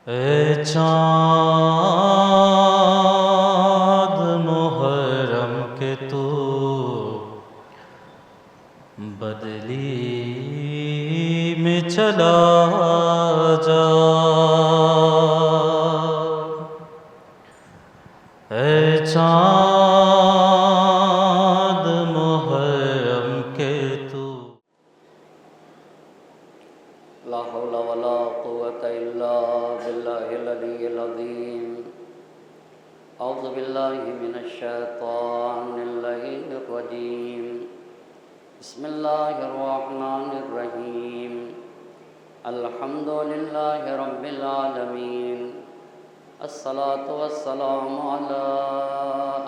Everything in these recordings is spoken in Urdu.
اے چاند محرم کے تو بدلی میں چلا جا، اے چاند محرم کے تو لا حول ولا قوة إلا بالله العلي العظيم. أعوذ بالله من الشيطان اللعين الرجيم. بسم الله الرحمن الرحيم. الحمد لله رب العالمين. الصلاة والسلام على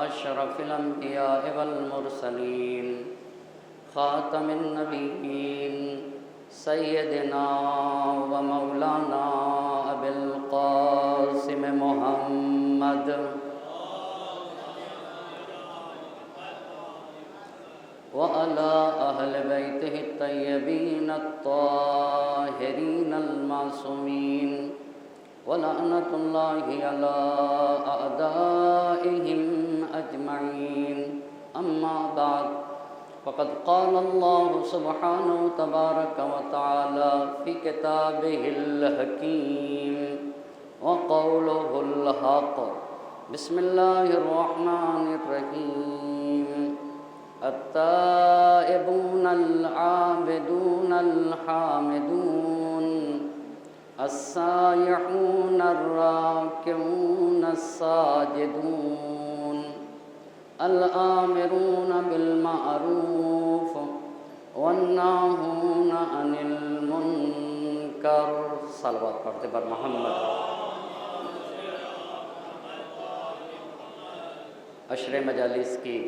أشرف الأنبياء والمرسلين خاتم النبيين سیدنا و مولانا ابی القاسم محمد وعلى اہل بیتہ الطیبین الطاہرین المعصومین ولعنۃ اللہ علی اعدائہم اجمعین. اما بعد فقد قال الله سبحانه تبارك وتعالى في كتابه الحكيم وقوله الحق. بسم الله الرحمن الرحيم. التائبون العابدون الحامدون السائحون الراكعون الساجدون الآمرون بالمعروف والناہون عن المنکر. صلوات پڑھتے پر محمد. عشر مجالس کی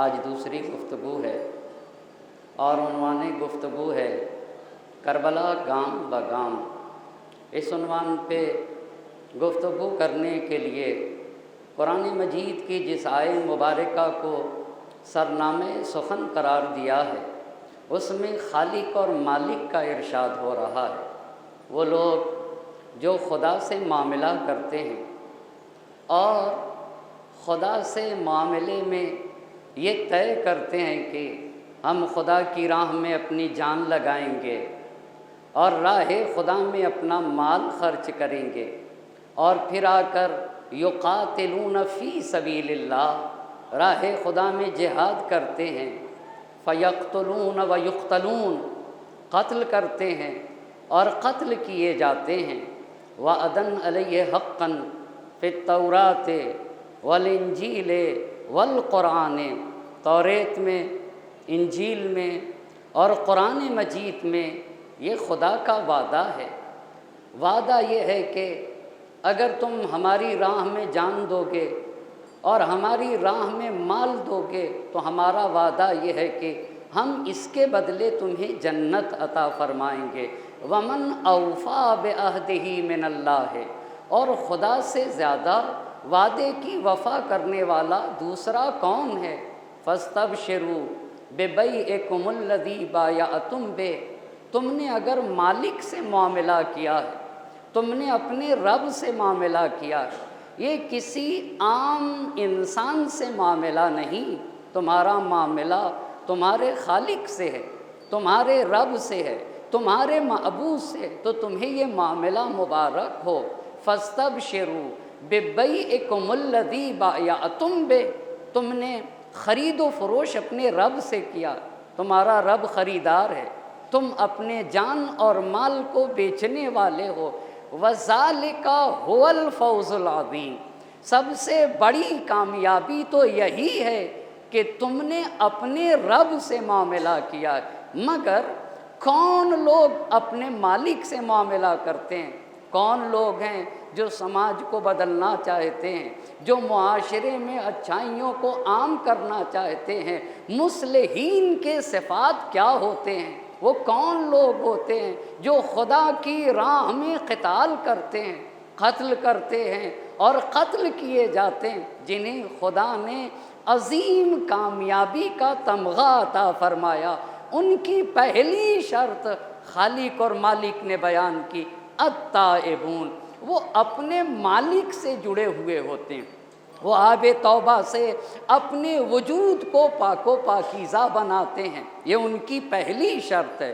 آج دوسری گفتگو ہے اور عنوان گفتگو ہے کربلا گام بگام. اس عنوان پہ گفتگو کرنے کے لیے قرآن مجید کی جس آیے مبارکہ کو سرنامے سخن قرار دیا ہے اس میں خالق اور مالک کا ارشاد ہو رہا ہے. وہ لوگ جو خدا سے معاملہ کرتے ہیں اور خدا سے معاملے میں یہ طے کرتے ہیں کہ ہم خدا کی راہ میں اپنی جان لگائیں گے اور راہ خدا میں اپنا مال خرچ کریں گے اور پھر آ کر یقاتلون فی سبیل اللہ راہ خدا میں جہاد کرتے ہیں. فیقتلون و یقتلون قتل کرتے ہیں اور قتل کیے جاتے ہیں. وعدن علیہ حقا فی التوراۃ والانجیل والقرآن. توریت میں، انجیل میں اور قرآن مجید میں یہ خدا کا وعدہ ہے. وعدہ یہ ہے کہ اگر تم ہماری راہ میں جان دو گے اور ہماری راہ میں مال دو گے تو ہمارا وعدہ یہ ہے کہ ہم اس کے بدلے تمہیں جنت عطا فرمائیں گے. ومن اوفا بعہدہ من اللہ ہے، اور خدا سے زیادہ وعدے کی وفا کرنے والا دوسرا کون ہے. فاستبشروا ببیعکم الذی بایعتم بہ. تم نے اگر مالک سے معاملہ کیا ہے، تم نے اپنے رب سے معاملہ کیا ہے، یہ کسی عام انسان سے معاملہ نہیں. تمہارا معاملہ تمہارے خالق سے ہے، تمہارے رب سے ہے، تمہارے معبود سے، تو تمہیں یہ معاملہ مبارک ہو. فاستبشروا ببیعکم الذی بایعتم بہ. تم نے خرید و فروش اپنے رب سے کیا، تمہارا رب خریدار ہے، تم اپنے جان اور مال کو بیچنے والے ہو. وَذَلِكَ هُوَ الْفَوْزُ الْعَظِيمُ. سب سے بڑی کامیابی تو یہی ہے کہ تم نے اپنے رب سے معاملہ کیا. مگر کون لوگ اپنے مالک سے معاملہ کرتے ہیں؟ کون لوگ ہیں جو سماج کو بدلنا چاہتے ہیں، جو معاشرے میں اچھائیوں کو عام کرنا چاہتے ہیں؟ مصلحین کے صفات کیا ہوتے ہیں؟ وہ کون لوگ ہوتے ہیں جو خدا کی راہ میں قتال کرتے ہیں، قتل کرتے ہیں اور قتل کیے جاتے ہیں، جنہیں خدا نے عظیم کامیابی کا تمغہ عطا فرمایا؟ ان کی پہلی شرط خالق اور مالک نے بیان کی، التائبون. وہ اپنے مالک سے جڑے ہوئے ہوتے ہیں، وہ آب توبہ سے اپنے وجود کو پاک و پاکیزہ بناتے ہیں، یہ ان کی پہلی شرط ہے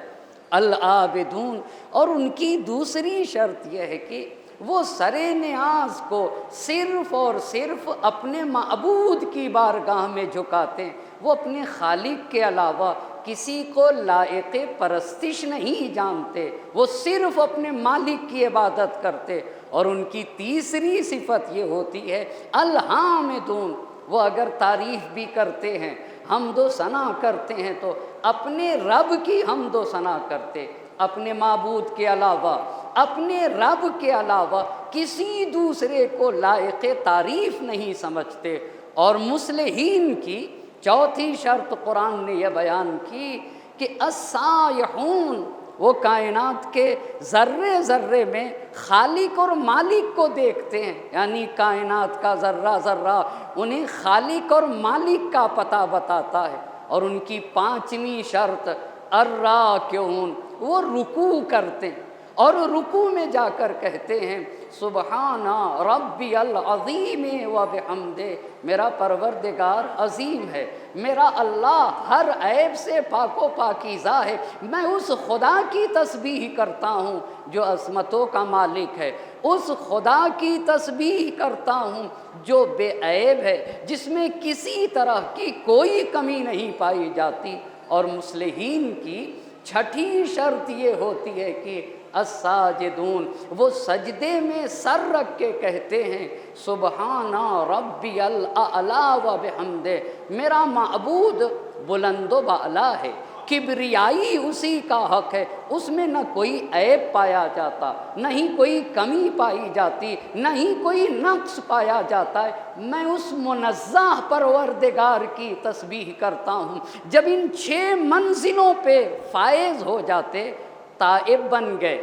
العابدون۔ اور ان کی دوسری شرط یہ ہے کہ وہ سر نیاز کو صرف اور صرف اپنے معبود کی بارگاہ میں جھکاتے ہیں، وہ اپنے خالق کے علاوہ کسی کو لائق پرستش نہیں جانتے، وہ صرف اپنے مالک کی عبادت کرتے۔ اور ان کی تیسری صفت یہ ہوتی ہے الحامدون، وہ اگر تعریف بھی کرتے ہیں، حمد و ثنا کرتے ہیں تو اپنے رب کی حمد و ثنا کرتے، اپنے معبود کے علاوہ، اپنے رب کے علاوہ کسی دوسرے کو لائق تعریف نہیں سمجھتے۔ اور مصلحین کی چوتھی شرط قرآن نے یہ بیان کی کہ السائحون، وہ کائنات کے ذرے ذرے میں خالق اور مالک کو دیکھتے ہیں، یعنی کائنات کا ذرہ ذرہ انہیں خالق اور مالک کا پتہ بتاتا ہے۔ اور ان کی پانچویں شرط الراکعون، وہ رکوع کرتے ہیں اور رکوع میں جا کر کہتے ہیں سبحان ربی العظیم و بحمدہ، میرا پروردگار عظیم ہے، میرا اللہ ہر عیب سے پاک و پاکیزہ ہے، میں اس خدا کی تسبیح کرتا ہوں جو عظمتوں کا مالک ہے، اس خدا کی تسبیح کرتا ہوں جو بے عیب ہے، جس میں کسی طرح کی کوئی کمی نہیں پائی جاتی۔ اور مصلحین کی چھٹی شرط یہ ہوتی ہے کہ الساجدون، وہ سجدے میں سر رکھ کے کہتے ہیں سبحان ربی الاعلی و بحمدہ، میرا معبود بلند و بالا ہے، کبریائی اسی کا حق ہے، اس میں نہ کوئی عیب پایا جاتا، نہ ہی کوئی کمی پائی جاتی، نہ ہی کوئی نقص پایا جاتا ہے، میں اس منزہ پروردگار کی تسبیح کرتا ہوں۔ جب ان 6 منزلوں پہ فائز ہو جاتے، تائب بن گئے،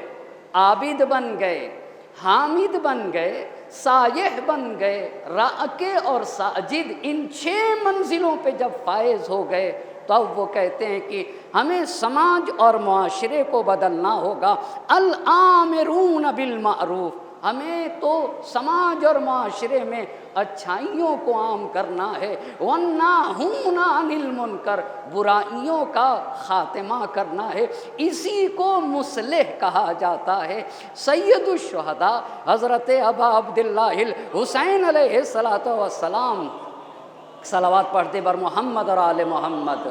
عابد بن گئے، حامد بن گئے، سائح بن گئے، راکع اور ساجد، ان 6 منزلوں پہ جب فائز ہو گئے تو اب وہ کہتے ہیں کہ ہمیں سماج اور معاشرے کو بدلنا ہوگا، الآمرون بالمعروف، ہمیں تو سماج اور معاشرے میں اچھائیوں کو عام کرنا ہے، والناہون عن المنکر، برائیوں کا خاتمہ کرنا ہے، اسی کو مصلح کہا جاتا ہے۔ سید الشہداء حضرت ابا عبداللہ الحسین علیہ السلام، صلوات پڑھتے بر محمد اور آل محمد،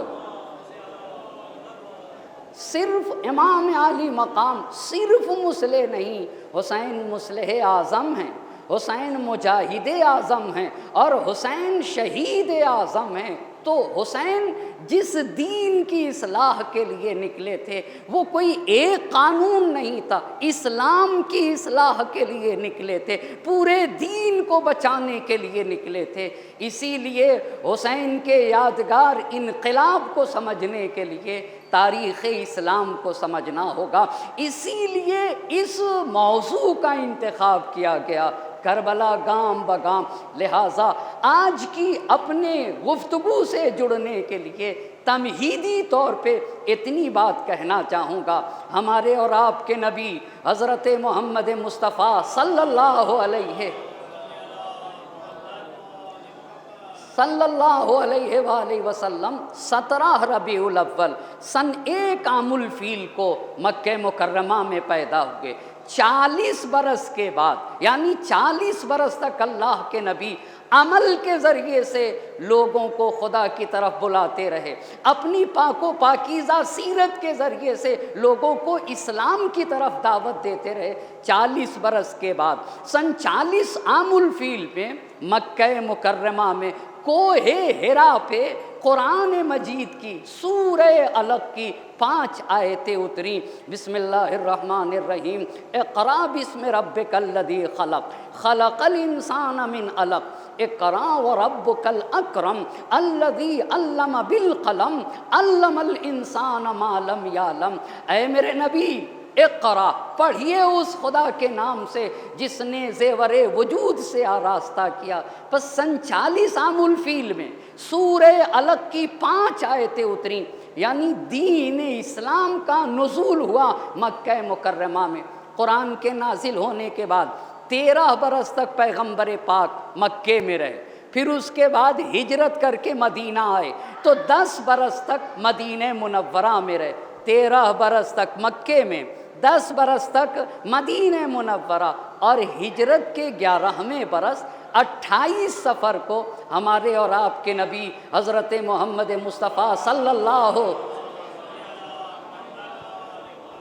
صرف امام عالی مقام، صرف مصلح نہیں، حسین مصلح اعظم ہیں، حسین مجاہد اعظم ہیں، اور حسین شہید اعظم ہیں۔ تو حسین جس دین کی اصلاح کے لیے نکلے تھے وہ کوئی ایک قانون نہیں تھا، اسلام کی اصلاح کے لیے نکلے تھے، پورے دین کو بچانے کے لیے نکلے تھے۔ اسی لیے حسین کے یادگار انقلاب کو سمجھنے کے لیے تاریخ اسلام کو سمجھنا ہوگا، اسی لیے اس موضوع کا انتخاب کیا گیا، کربلا گام بگام۔ لہٰذا آج کی اپنے گفتگو سے جڑنے کے لیے تمہیدی طور پہ اتنی بات کہنا چاہوں گا، ہمارے اور آپ کے نبی حضرت محمد مصطفیٰ صلی اللہ علیہ وآلہ وسلم 17 ربیع الاول سن 1 عام الفیل کو مکہ مکرمہ میں پیدا ہوئے۔ 40 برس کے بعد، یعنی 40 برس تک اللہ کے نبی عمل کے ذریعے سے لوگوں کو خدا کی طرف بلاتے رہے، اپنی پاک و پاکیزہ سیرت کے ذریعے سے لوگوں کو اسلام کی طرف دعوت دیتے رہے۔ 40 برس کے بعد سن 40 عام الفیل میں مکہ مکرمہ میں کوہ ہرا پہ قرآن مجید کی سورہ علق کی 5 آیتیں اتریں۔ بسم اللہ الرحمن الرحیم، اقرأ باسم ربک الذی خلق، خلق الانسان من علق، اقرأ وربک الاکرم الذی علم بالقلم، علم الانسان ما لم یعلم۔ اے میرے نبی، اقرا، پڑھیے اس خدا کے نام سے جس نے زیور وجود سے آراستہ کیا۔ پس سن 40 عام الفیل میں سورہ علق کی 5 آیتیں اتریں، یعنی دین اسلام کا نزول ہوا مکہ مکرمہ میں۔ قرآن کے نازل ہونے کے بعد 13 برس تک پیغمبر پاک مکے میں رہے، پھر اس کے بعد ہجرت کر کے مدینہ آئے تو 10 برس تک مدینہ منورہ میں رہے، 13 برس تک مکے میں، 10 برس تک مدینہ منورہ، اور ہجرت کے 11ویں برس 28 سفر کو ہمارے اور آپ کے نبی حضرت محمد مصطفیٰ صلی اللہ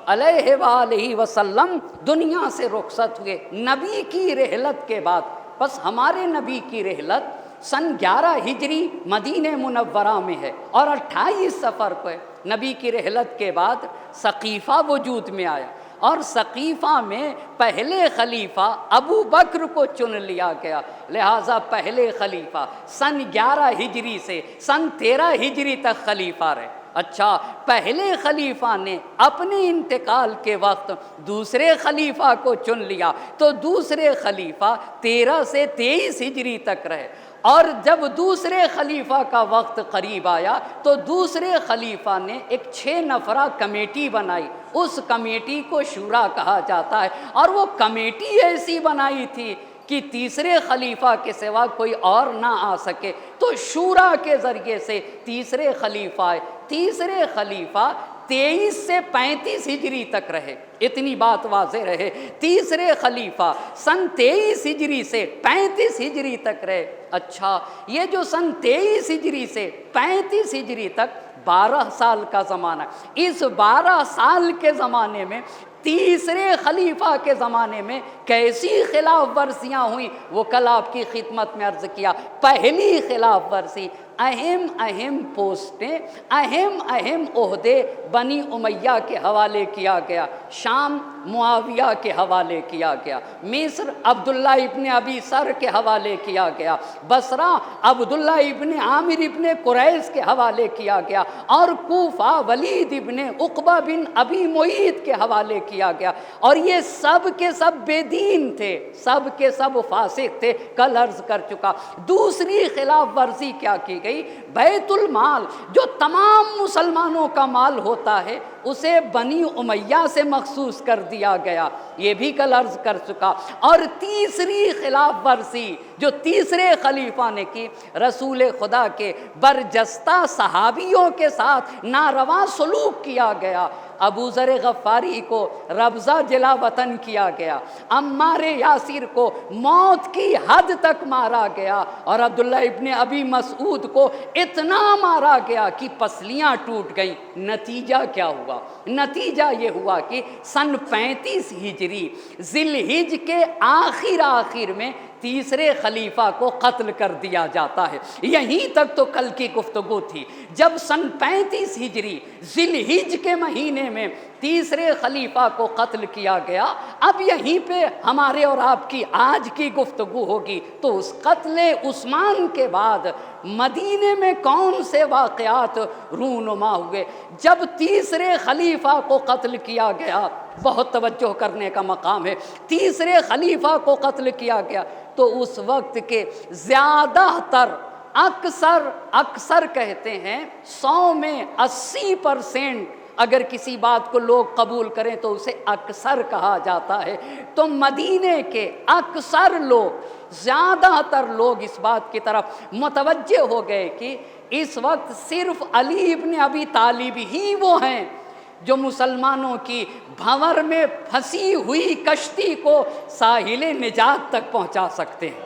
علیہ وآلہ وسلم دنیا سے رخصت ہوئے۔ نبی کی رحلت کے بعد، بس ہمارے نبی کی رحلت سن 11 ہجری مدینہ منورہ میں ہے اور 28 سفر کو ہے۔ نبی کی رحلت کے بعد سقیفہ وجود میں آیا اور سقیفہ میں پہلے خلیفہ ابو بکر کو چن لیا گیا، لہٰذا پہلے خلیفہ سن 11 ہجری سے سن 13 ہجری تک خلیفہ رہے۔ اچھا، پہلے خلیفہ نے اپنے انتقال کے وقت دوسرے خلیفہ کو چن لیا تو دوسرے خلیفہ 13 سے 23 ہجری تک رہے، اور جب دوسرے خلیفہ کا وقت قریب آیا تو دوسرے خلیفہ نے ایک 6 نفرہ کمیٹی بنائی، اس کمیٹی کو شورا کہا جاتا ہے، اور وہ کمیٹی ایسی بنائی تھی کہ تیسرے خلیفہ کے سوا کوئی اور نہ آ سکے، تو شورا کے ذریعے سے تیسرے خلیفہ آئے۔ تیسرے خلیفہ 23 سے 35 ہجری تک رہے، اتنی بات واضح رہے، تیسرے خلیفہ سن 23 ہجری سے 35 ہجری تک رہے۔ اچھا، یہ جو سن 23 ہجری سے 35 ہجری تک 12 سال کا زمانہ، اس 12 سال کے زمانے میں تیسرے خلیفہ کے زمانے میں کیسی خلاف ورزیاں ہوئیں وہ کل آپ کی خدمت میں عرض کیا۔ پہلی خلاف ورزی، اہم پوسٹیں، اہم عہدے بنی امیہ کے حوالے کیا گیا، شام معاویہ کے حوالے کیا گیا، مصر عبداللہ ابن ابی سر کے حوالے کیا گیا، بصرہ عبداللہ ابن عامر ابن قریظ کے حوالے کیا گیا، اور کوفہ ولید ابن عقبہ بن ابی معیط کے حوالے کیا گیا، اور یہ سب کے سب بے دین تھے، سب کے سب فاسق تھے، کل عرض کر چکا۔ دوسری خلاف ورزی کیا کی گئی؟ بیت المال جو تمام مسلمانوں کا مال ہوتا ہے اسے بنی امیہ سے مخصوص کر دیا گیا، یہ بھی کل عرض کر چکا۔ اور تیسری خلاف ورزی جو تیسرے خلیفہ نے کی، رسول خدا کے برجستہ صحابیوں کے ساتھ ناروا سلوک کیا گیا، ابو ذر غفاری کو ربضہ جلا وطن کیا گیا، عمار یاسر کو موت کی حد تک مارا گیا، اور عبداللہ ابن ابی مسعود کو اتنا مارا گیا کہ پسلیاں ٹوٹ گئیں۔ نتیجہ کیا ہوا؟ نتیجہ یہ ہوا کہ سن 35 ہجری ذی الحج کے آخر میں تیسرے خلیفہ کو قتل کر دیا جاتا ہے۔ یہیں تک تو کل کی گفتگو تھی۔ جب سن 35 ہجری ذی الحج کے مہینے میں تیسرے خلیفہ کو قتل کیا گیا، اب یہیں پہ ہمارے اور آپ کی آج کی گفتگو ہوگی۔ تو اس قتل عثمان کے بعد مدینے میں کون سے واقعات رونما ہوئے؟ جب تیسرے خلیفہ کو قتل کیا گیا، بہت توجہ کرنے کا مقام ہے، تیسرے خلیفہ کو قتل کیا گیا تو اس وقت کے زیادہ تر اکثر کہتے ہیں 100 میں 80% اگر کسی بات کو لوگ قبول کریں تو اسے اکثر کہا جاتا ہے، تو مدینے کے اکثر لوگ، زیادہ تر لوگ اس بات کی طرف متوجہ ہو گئے کہ اس وقت صرف علی ابن ابی طالب ہی وہ ہیں جو مسلمانوں کی بھنور میں پھنسی ہوئی کشتی کو ساحل نجات تک پہنچا سکتے ہیں،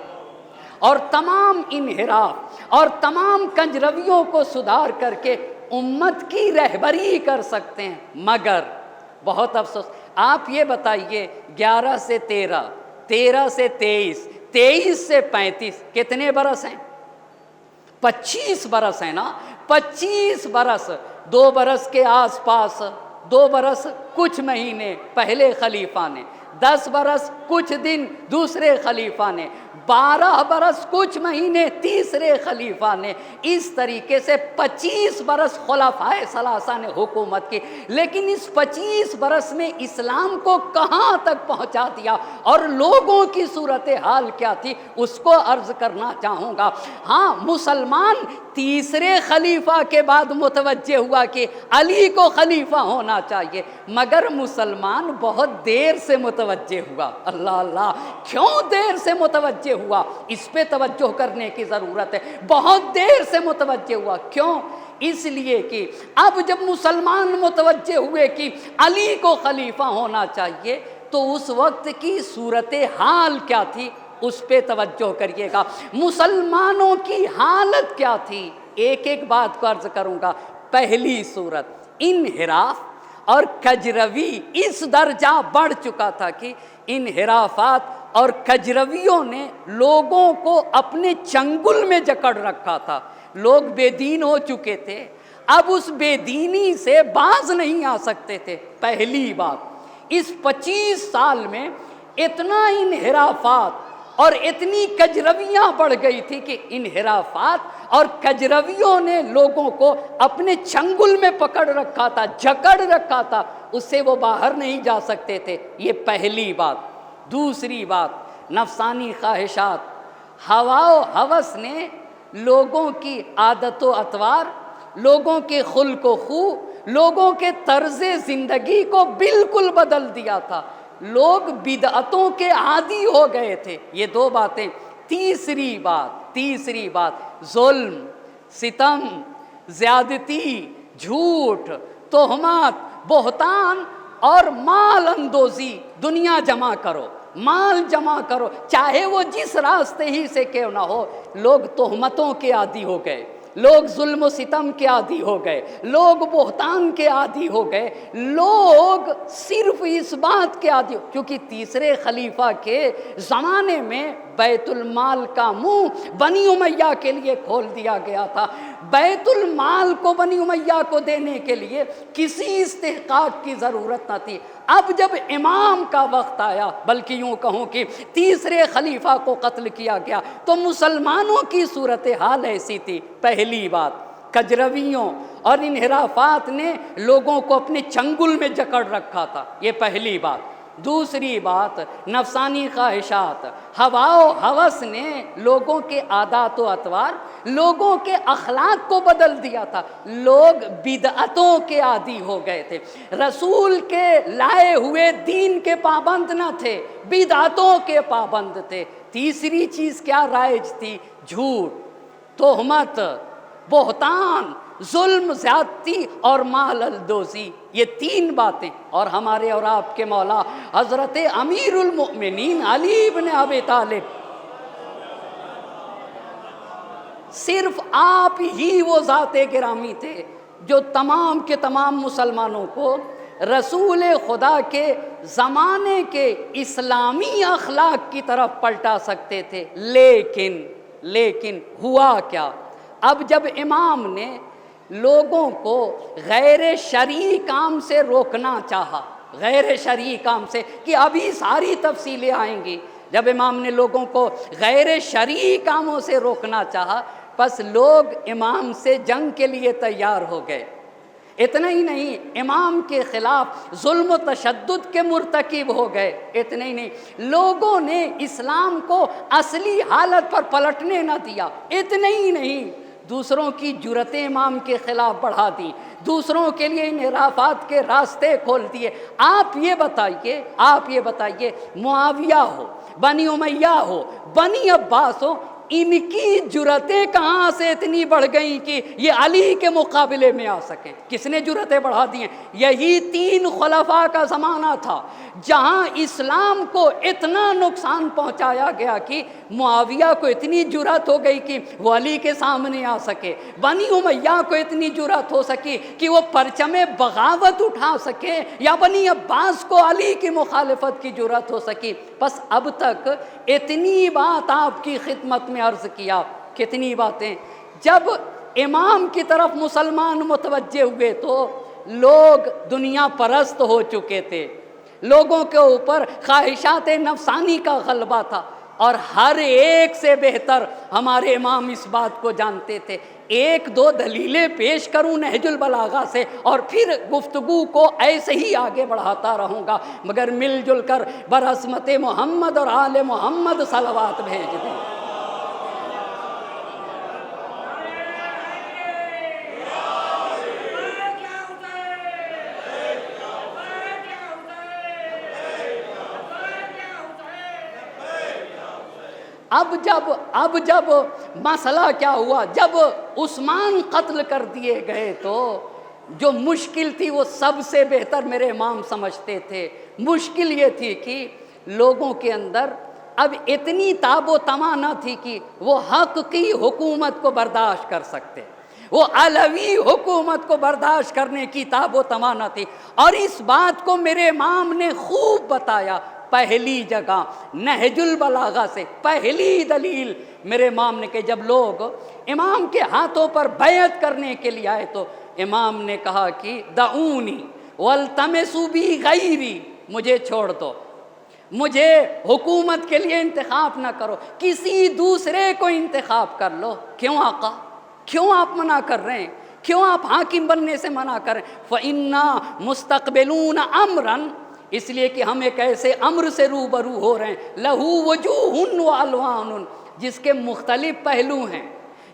اور تمام انحراف اور تمام کنجرویوں کو سدھار کر کے امت کی رہبری کر سکتے ہیں۔ مگر بہت افسوس، آپ یہ بتائیے 11 سے 13، 13 سے 23، 23 سے 35 کتنے برس ہیں؟ 25 برس ہیں نا، 25 برس، 2 برس کے آس پاس، 2 برس کچھ مہینے پہلے خلیفہ نے، 10 برس کچھ دن دوسرے خلیفہ نے، 12 برس کچھ مہینے تیسرے خلیفہ نے، اس طریقے سے 25 برس خلفائے ثلاثہ نے حکومت کی۔ لیکن اس 25 برس میں اسلام کو کہاں تک پہنچا دیا اور لوگوں کی صورتحال کیا تھی، اس کو عرض کرنا چاہوں گا۔ ہاں، مسلمان تیسرے خلیفہ کے بعد متوجہ ہوا کہ علی کو خلیفہ ہونا چاہیے، مگر مسلمان بہت دیر سے متوجہ متوجہ ہوا؟ اللہ اللہ، کیوں دیر سے متوجہ ہوا؟ اس پہ توجہ کرنے کی ضرورت ہے۔ بہت دیر سے متوجہ ہوا، کیوں؟ اس لیے کہ اب جب مسلمان متوجہ ہوئے کہ علی کو خلیفہ ہونا چاہیے تو اس وقت کی صورتحال کیا تھی اس پہ توجہ کریے گا۔ مسلمانوں کی حالت کیا تھی؟ ایک ایک بات کو عرض کروں گا۔ پہلی صورت، انحراف اور کجروی اس درجہ بڑھ چکا تھا کہ انحرافات اور کجرویوں نے لوگوں کو اپنے چنگل میں جکڑ رکھا تھا۔ لوگ بے دین ہو چکے تھے، اب اس بے دینی سے باز نہیں آ سکتے تھے۔ پہلی بات، اس 25 سال میں اتنا انحرافات اور اتنی کجرویاں بڑھ گئی تھی کہ انحرافات اور کجرویوں نے لوگوں کو اپنے چنگل میں پکڑ رکھا تھا، جکڑ رکھا تھا، اس سے وہ باہر نہیں جا سکتے تھے۔ یہ پہلی بات۔ دوسری بات، نفسانی خواہشات، ہوا و ہوس نے لوگوں کی عادت و اطوار، لوگوں کے خلق و خو، لوگوں کے طرز زندگی کو بالکل بدل دیا تھا۔ لوگ بدعتوں کے عادی ہو گئے تھے۔ یہ دو باتیں۔ تیسری بات، ظلم، ستم، زیادتی، جھوٹ، تہمات، بہتان اور مال اندوزی۔ دنیا جمع کرو، مال جمع کرو، چاہے وہ جس راستے ہی سے کیوں نہ ہو۔ لوگ تہمتوں کے عادی ہو گئے، لوگ ظلم و ستم کے عادی ہو گئے، لوگ بہتان کے عادی ہو گئے، لوگ صرف اس بات کے عادی ہو، کیونکہ تیسرے خلیفہ کے زمانے میں بیت المال کا منہ بنی امیہ کے لیے کھول دیا گیا تھا۔ بیت المال کو بنی امیہ کو دینے کے لیے کسی استحقاق کی ضرورت نہ تھی۔ اب جب امام کا وقت آیا، بلکہ یوں کہوں کہ تیسرے خلیفہ کو قتل کیا گیا، تو مسلمانوں کی صورتحال ایسی تھی۔ پہلی بات، کجرویوں اور انحرافات نے لوگوں کو اپنے چنگل میں جکڑ رکھا تھا، یہ پہلی بات۔ دوسری بات، نفسانی خواہشات، ہوا و ہوس نے لوگوں کے عادات و اطوار، لوگوں کے اخلاق کو بدل دیا تھا۔ لوگ بدعتوں کے عادی ہو گئے تھے، رسول کے لائے ہوئے دین کے پابند نہ تھے، بدعتوں کے پابند تھے۔ تیسری چیز کیا رائج تھی؟ جھوٹ، تہمت، بہتان، ظلم، زیادتی اور مال الدوزی۔ یہ تین باتیں، اور ہمارے اور آپ کے مولا حضرت امیر المؤمنین علی بن ابی طالب، صرف آپ ہی وہ ذات گرامی تھے جو تمام کے تمام مسلمانوں کو رسول خدا کے زمانے کے اسلامی اخلاق کی طرف پلٹا سکتے تھے۔ لیکن ہوا کیا؟ اب جب امام نے لوگوں کو غیر شرعی کام سے روکنا چاہا، غیر شرعی کام سے، کہ ابھی ساری تفصیلیں آئیں گی، جب امام نے لوگوں کو غیر شرعی کاموں سے روکنا چاہا، پس لوگ امام سے جنگ کے لیے تیار ہو گئے۔ اتنا ہی نہیں، امام کے خلاف ظلم و تشدد کے مرتکب ہو گئے۔ اتنا ہی نہیں، لوگوں نے اسلام کو اصلی حالت پر پلٹنے نہ دیا۔ اتنا ہی نہیں، دوسروں کی جرأتیں امام کے خلاف بڑھا دی، دوسروں کے لیے انحرافات کے راستے کھول دیے۔ آپ یہ بتائیے، معاویہ ہو، بنی امیہ ہو، بنی عباس ہو، ان کی جرأتیں کہاں سے اتنی بڑھ گئیں کہ یہ علی کے مقابلے میں آ سکیں؟ کس نے جرأتیں بڑھا دی ہیں؟ یہی تین خلفاء کا زمانہ تھا جہاں اسلام کو اتنا نقصان پہنچایا گیا کہ معاویہ کو اتنی جرأت ہو گئی کہ وہ علی کے سامنے آ سکے، بنی امیہ کو اتنی جرأت ہو سکی کہ وہ پرچم بغاوت اٹھا سکے، یا بنی عباس کو علی کی مخالفت کی جرأت ہو سکی۔ بس اب تک اتنی بات آپ کی خدمت میں عرض کیا۔ کتنی باتیں؟ جب امام کی طرف مسلمان متوجہ ہوئے تو لوگ دنیا پرست ہو چکے تھے، لوگوں کے اوپر خواہشات نفسانی کا غلبہ تھا، اور ہر ایک سے بہتر ہمارے امام اس بات کو جانتے تھے۔ ایک دو دلیلیں پیش کروں نہج البلاغہ سے اور پھر گفتگو کو ایسے ہی آگے بڑھاتا رہوں گا، مگر مل جل کر برحسمت محمد اور آل محمد صلوات بھیج دیں۔ اب جب مسئلہ کیا ہوا، جب عثمان قتل کر دیے گئے تو جو مشکل تھی وہ سب سے بہتر میرے امام سمجھتے تھے، مشکل یہ تھی کہ لوگوں کے اندر اب اتنی تاب و تما نہ تھی کہ وہ حق کی حکومت کو برداشت کر سکتے، وہ علوی حکومت کو برداشت کرنے کی تاب و تما نہ تھی۔ اور اس بات کو میرے امام نے خوب بتایا، پہلی جگہ نہج البلاغہ سے پہلی دلیل میرے امام نے کہ جب لوگ امام کے ہاتھوں پر بیعت کرنے کے لیے آئے تو امام نے کہا کہ دعونی والتمسوا بی غیری، مجھے چھوڑ دو، مجھے حکومت کے لیے انتخاب نہ کرو، کسی دوسرے کو انتخاب کر لو۔ کیوں آقا، کیوں آپ منع کر رہے ہیں، کیوں آپ حاکم بننے سے منع کر رہے ہیں؟ فَإِنَّا مُسْتَقْبِلُونَ أَمْرًا، اس لیے کہ ہم ایک ایسے امر سے روبرو ہو رہے ہیں، لَهُ وُجُوهٌ وَأَلْوَانٌ، جس کے مختلف پہلو ہیں،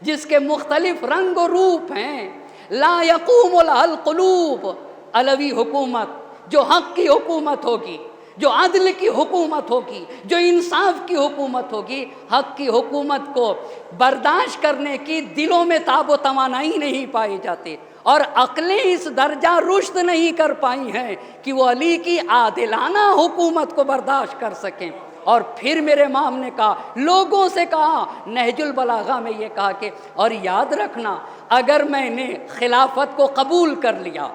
جس کے مختلف رنگ و روپ ہیں، لا يقوم لها القلوب، علوی حکومت جو حق کی حکومت ہوگی، جو عدل کی حکومت ہوگی، جو انصاف کی حکومت ہوگی، حق کی حکومت کو برداشت کرنے کی دلوں میں تاب و توانائی نہیں پائی جاتی، اور عقلیں اس درجہ رشد نہیں کر پائی ہیں کہ وہ علی کی عادلانہ حکومت کو برداشت کر سکیں۔ اور پھر میرے امام نے کہا، لوگوں سے کہا، نہج البلاغہ میں یہ کہا کہ اور یاد رکھنا، اگر میں نے خلافت کو قبول کر لیا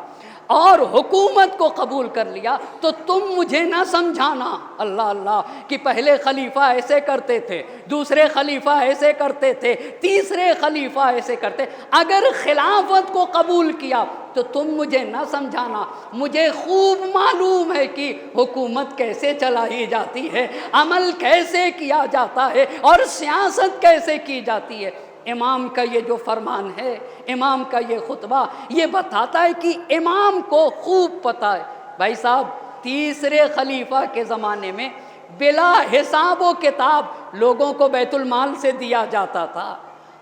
اور حکومت کو قبول کر لیا تو تم مجھے نہ سمجھانا، اللہ اللہ، کہ پہلے خلیفہ ایسے کرتے تھے، دوسرے خلیفہ ایسے کرتے تھے، تیسرے خلیفہ ایسے کرتے، اگر خلافت کو قبول کیا تو تم مجھے نہ سمجھانا، مجھے خوب معلوم ہے کہ حکومت کیسے چلائی جاتی ہے، عمل کیسے کیا جاتا ہے، اور سیاست کیسے کی جاتی ہے۔ امام کا یہ جو فرمان ہے، امام کا یہ خطبہ، یہ بتاتا ہے کہ امام کو خوب پتہ ہے۔ بھائی صاحب، تیسرے خلیفہ کے زمانے میں بلا حساب و کتاب لوگوں کو بیت المال سے دیا جاتا تھا،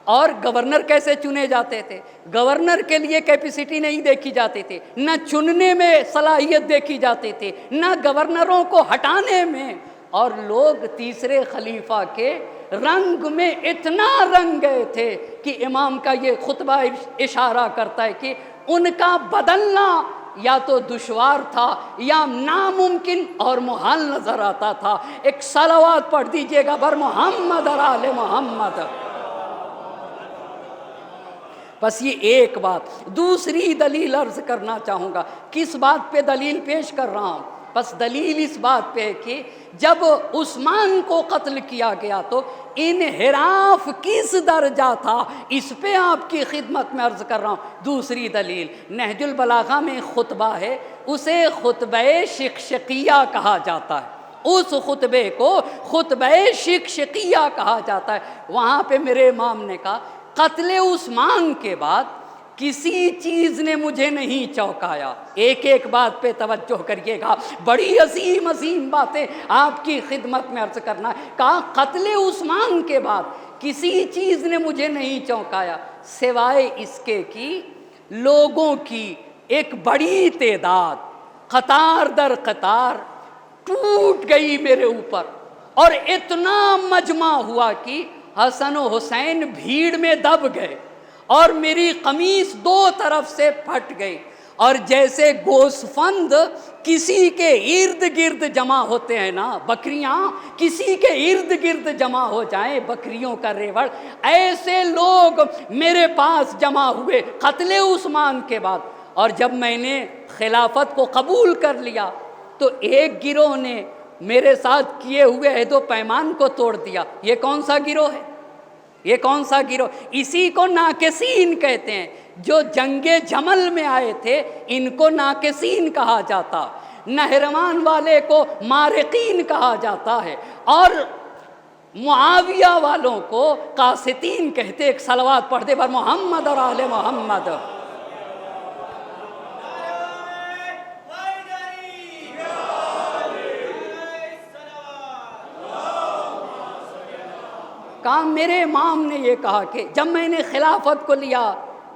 اور گورنر کیسے چنے جاتے تھے، گورنر کے لیے کیپیسٹی نہیں دیکھی جاتی تھی، نہ چننے میں صلاحیت دیکھی جاتی تھی، نہ گورنروں کو ہٹانے میں، اور لوگ تیسرے خلیفہ کے رنگ میں اتنا رنگ گئے تھے کہ امام کا یہ خطبہ اشارہ کرتا ہے کہ ان کا بدلنا یا تو دشوار تھا یا ناممکن اور محال نظر آتا تھا۔ ایک صلوات پڑھ دیجئے گا بر محمد اور آل محمد۔ بس یہ ایک بات، دوسری دلیل عرض کرنا چاہوں گا، کس بات پہ دلیل پیش کر رہا ہوں؟ بس دلیل اس بات پہ ہے کہ جب عثمان کو قتل کیا گیا تو انحراف کس درجہ تھا، اس پہ آپ کی خدمت میں عرض کر رہا ہوں۔ دوسری دلیل، نہج البلاغہ میں خطبہ ہے، اسے خطبہ شقشقیہ کہا جاتا ہے، اس خطبے کو خطبہ شقشقیہ کہا جاتا ہے۔ وہاں پہ میرے امام نے کہا، قتل عثمان کے بعد کسی چیز نے مجھے نہیں چونکایا۔ ایک ایک بات پہ توجہ کریے گا، بڑی عظیم عظیم باتیں آپ کی خدمت میں عرض کرنا ہے۔ کہا قتل عثمان کے بعد کسی چیز نے مجھے نہیں چونکایا سوائے اس کے کہ لوگوں کی ایک بڑی تعداد قطار در قطار ٹوٹ گئی میرے اوپر، اور اتنا مجمع ہوا کہ حسن و حسین بھیڑ میں دب گئے، اور میری قمیص دو طرف سے پھٹ گئی، اور جیسے گوسفند کسی کے ارد گرد جمع ہوتے ہیں نا، بکریاں کسی کے ارد گرد جمع ہو جائیں، بکریوں کا ریوڑ، ایسے لوگ میرے پاس جمع ہوئے قتل عثمان کے بعد۔ اور جب میں نے خلافت کو قبول کر لیا تو ایک گروہ نے میرے ساتھ کیے ہوئے عہد و پیمان کو توڑ دیا۔ یہ کون سا گروہ ہے؟ یہ کون سا گروہ؟ اسی کو ناقصین کہتے ہیں۔ جو جنگ جمل میں آئے تھے ان کو ناقصین کہا جاتا، نہروان والے کو مارقین کہا جاتا ہے، اور معاویہ والوں کو قاسطین کہتے۔ ایک صلوات پڑھ دے بر محمد اور آل محمد۔ کام میرے امام نے یہ کہا کہ جب میں نے خلافت کو لیا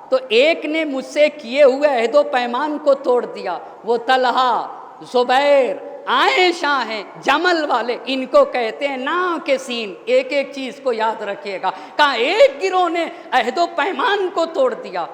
تو ایک نے مجھ سے کیے ہوئے عہد و پیمان کو توڑ دیا، وہ طلحہ، زبیر، عائشہ ہیں جمل والے، ان کو کہتے ہیں نا کے سین، ایک ایک چیز کو یاد رکھیے گا۔ کہا ایک گروہ نے عہد و پیمان کو توڑ دیا،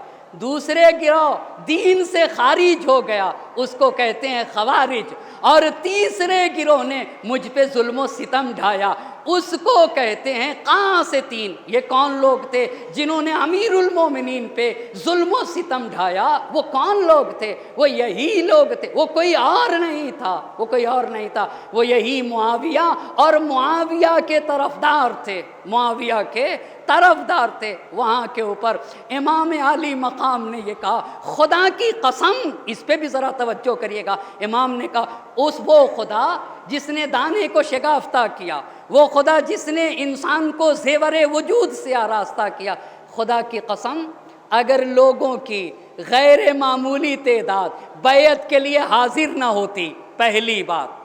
دوسرے گروہ دین سے خارج ہو گیا، اس کو کہتے ہیں خوارج، اور تیسرے گروہ نے مجھ پہ ظلم و ستم ڈھایا، اس کو کہتے ہیں قاسطین۔ یہ کون لوگ تھے جنہوں نے امیر المومنین پہ ظلم و ستم ڈھایا؟ وہ کون لوگ تھے؟ وہ یہی لوگ تھے، وہ کوئی اور نہیں تھا، وہ کوئی اور نہیں تھا، وہ یہی معاویہ اور معاویہ کے طرفدار تھے، معاویہ کے طرفدار تھے۔ وہاں کے اوپر امام عالی مقام نے یہ کہا، خدا کی قسم، اس پہ بھی ذرا توجہ کریے گا، امام نے کہا وہ خدا جس نے دانے کو شگافتہ کیا، وہ خدا جس نے انسان کو زیور وجود سے آراستہ کیا، خدا کی قسم اگر لوگوں کی غیر معمولی تعداد بیعت کے لیے حاضر نہ ہوتی، پہلی بات،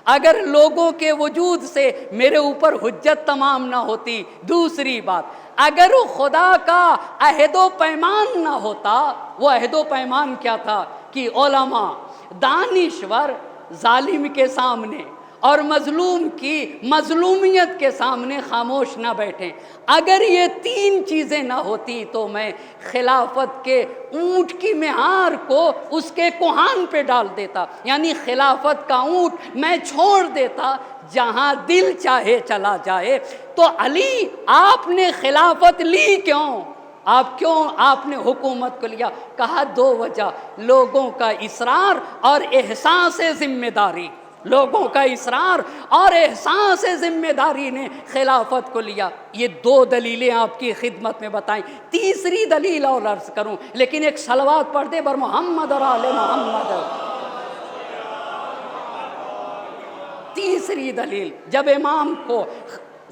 اگر لوگوں کے وجود سے میرے اوپر حجت تمام نہ ہوتی، دوسری بات، اگر خدا کا عہد و پیمان نہ ہوتا، وہ عہد و پیمان کیا تھا کہ علماء دانشور ظالم کے سامنے اور مظلوم کی مظلومیت کے سامنے خاموش نہ بیٹھیں۔ اگر یہ تین چیزیں نہ ہوتی تو میں خلافت کے اونٹ کی مہار کو اس کے کوہان پہ ڈال دیتا، یعنی خلافت کا اونٹ میں چھوڑ دیتا، جہاں دل چاہے چلا جائے۔ تو علی آپ نے خلافت لی کیوں؟ آپ نے حکومت کو لیا؟ کہا دو وجہ، لوگوں کا اصرار اور احساس ذمہ داری، لوگوں کا اصرار اور احساس ذمہ داری نے خلافت کو لیا۔ یہ دو دلیلیں آپ کی خدمت میں بتائیں، تیسری دلیل اور عرض کروں، لیکن ایک صلوات پڑھ دے بر محمد اور آل محمد۔ تیسری دلیل، جب امام کو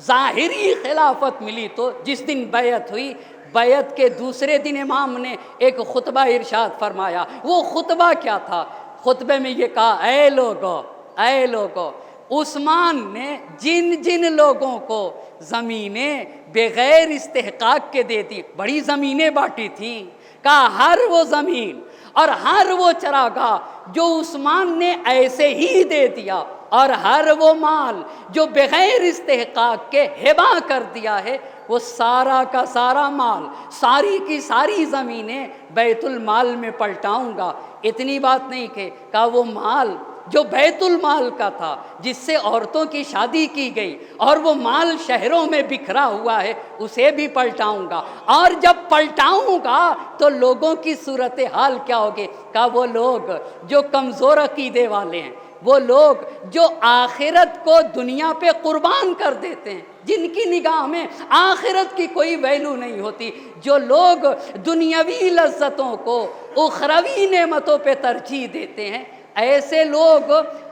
ظاہری خلافت ملی تو جس دن بیعت ہوئی، بیعت کے دوسرے دن امام نے ایک خطبہ ارشاد فرمایا۔ وہ خطبہ کیا تھا؟ خطبے میں یہ کہا، اے لوگو، عثمان نے جن جن لوگوں کو زمینیں بغیر استحقاق کے دے دی، بڑی زمینیں بانٹی تھیں، کہا ہر وہ زمین اور ہر وہ چراگاہ جو عثمان نے ایسے ہی دے دیا، اور ہر وہ مال جو بغیر استحقاق کے ہبہ کر دیا ہے، وہ سارا کا سارا مال، ساری کی ساری زمینیں بیت المال میں پلٹاؤں گا۔ اتنی بات نہیں کہا وہ مال جو بیت المال کا تھا، جس سے عورتوں کی شادی کی گئی اور وہ مال شہروں میں بکھرا ہوا ہے، اسے بھی پلٹاؤں گا، اور جب پلٹاؤں گا تو لوگوں کی صورتحال کیا ہوگی؟ کہا وہ لوگ جو کمزور عقیدے والے ہیں، وہ لوگ جو آخرت کو دنیا پہ قربان کر دیتے ہیں، جن کی نگاہ میں آخرت کی کوئی ویلو نہیں ہوتی، جو لوگ دنیاوی لذتوں کو اخروی نعمتوں پہ ترجیح دیتے ہیں، ایسے لوگ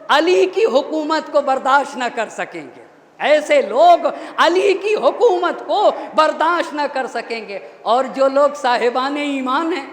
علی کی حکومت کو برداشت نہ کر سکیں گے، ایسے لوگ علی کی حکومت کو برداشت نہ کر سکیں گے۔ اور جو لوگ صاحبان ایمان ہیں،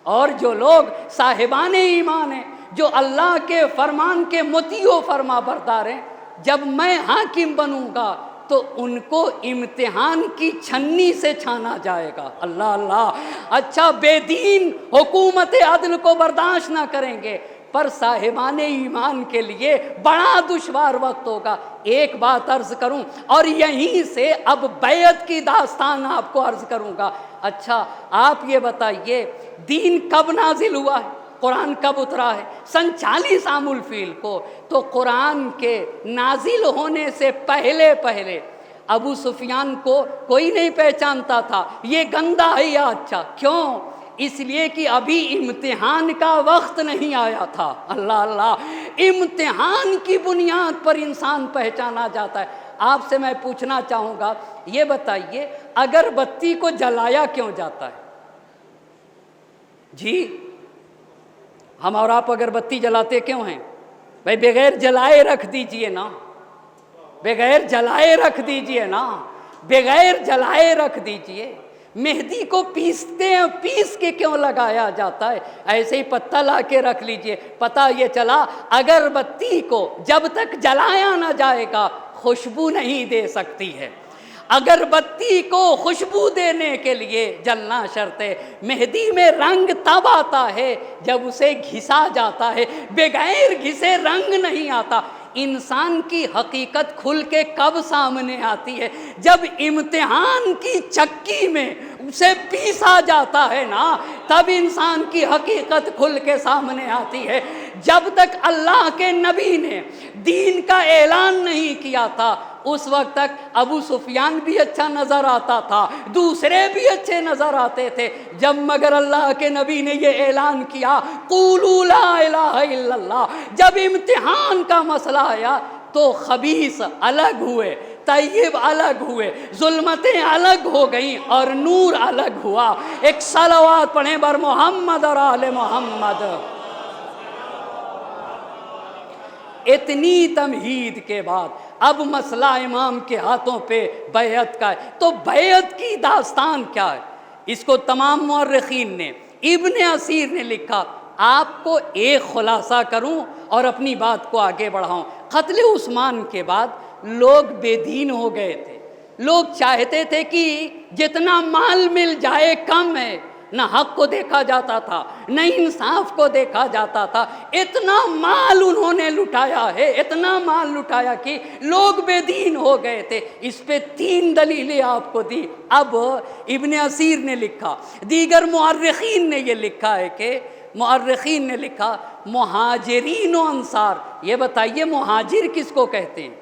اور جو لوگ صاحبان ایمان ہیں، جو اللہ کے فرمان کے مطیع و فرما بردار ہیں، جب میں حاکم بنوں گا تو ان کو امتحان کی چھنی سے چھانا جائے گا۔ اللہ اللہ، اچھا بے دین حکومت عدل کو برداشت نہ کریں گے، پر صاحبان ایمان کے لیے بڑا دشوار وقت ہوگا۔ ایک بات عرض کروں اور یہیں سے اب بیعت کی داستان آپ کو عرض کروں گا۔ اچھا آپ یہ بتائیے، دین کب نازل ہوا ہے؟ قرآن کب اترا ہے؟ سن 40 عام الفیل کو۔ تو قرآن کے نازل ہونے سے پہلے ابو سفیان کو کوئی نہیں پہچانتا تھا، یہ گندا ہے یا اچھا۔ کیوں؟ اس لیے کہ ابھی امتحان کا وقت نہیں آیا تھا۔ اللہ اللہ، امتحان کی بنیاد پر انسان پہچانا جاتا ہے۔ آپ سے میں پوچھنا چاہوں گا، یہ بتائیے اگر بتی کو جلایا کیوں جاتا ہے؟ جی، ہم اور آپ اگر بتی جلاتے کیوں ہیں؟ بھائی بغیر جلائے رکھ دیجئے نا، بغیر جلائے رکھ دیجئے نا، بغیر جلائے رکھ دیجئے۔ مہندی کو پیستے ہیں، پیس کے کیوں لگایا جاتا ہے؟ ایسے ہی پتہ لا کے رکھ لیجئے، پتہ یہ چلا اگر بتی کو جب تک جلایا نہ جائے گا خوشبو نہیں دے سکتی ہے۔ اگربتی کو خوشبو دینے کے لیے جلنا شرط ہے، مہندی میں رنگ تب آتا ہے جب اسے گھسا جاتا ہے، بغیر گھسے رنگ نہیں آتا۔ انسان کی حقیقت کھل کے کب سامنے آتی ہے؟ جب امتحان کی چکی میں اسے پیسا جاتا ہے نا، تب انسان کی حقیقت کھل کے سامنے آتی ہے۔ جب تک اللہ کے نبی نے دین کا اعلان نہیں کیا تھا، اس وقت تک ابو سفیان بھی اچھا نظر آتا تھا، دوسرے بھی اچھے نظر آتے تھے۔ جب مگر اللہ کے نبی نے یہ اعلان کیا قولوا لا الہ الا اللہ، جب امتحان کا مسئلہ آیا تو خبیث الگ ہوئے، طیب الگ ہوئے، ظلمتیں الگ ہو گئیں اور نور الگ ہوا۔ ایک صلوات پڑھیں بر محمد اور آل محمد۔ اتنی تمہید کے بعد اب مسئلہ امام کے ہاتھوں پہ بیعت کا ہے، تو بیعت کی داستان کیا ہے؟ اس کو تمام مورخین نے، ابن اسیر نے لکھا۔ آپ کو ایک خلاصہ کروں اور اپنی بات کو آگے بڑھاؤں۔ قتل عثمان کے بعد لوگ بے دین ہو گئے تھے، لوگ چاہتے تھے کہ جتنا مال مل جائے کم ہے، نہ حق کو دیکھا جاتا تھا، نہ انصاف کو دیکھا جاتا تھا۔ اتنا مال انہوں نے لٹایا ہے، اتنا مال لٹایا کہ لوگ بے دین ہو گئے تھے۔ اس پہ 3 دلیلیں آپ کو دی۔ اب ابن اسیر نے لکھا، دیگر مورخین نے یہ لکھا ہے کہ مورخین نے لکھا مہاجرین و انصار۔ یہ بتائیے مہاجر کس کو کہتے ہیں؟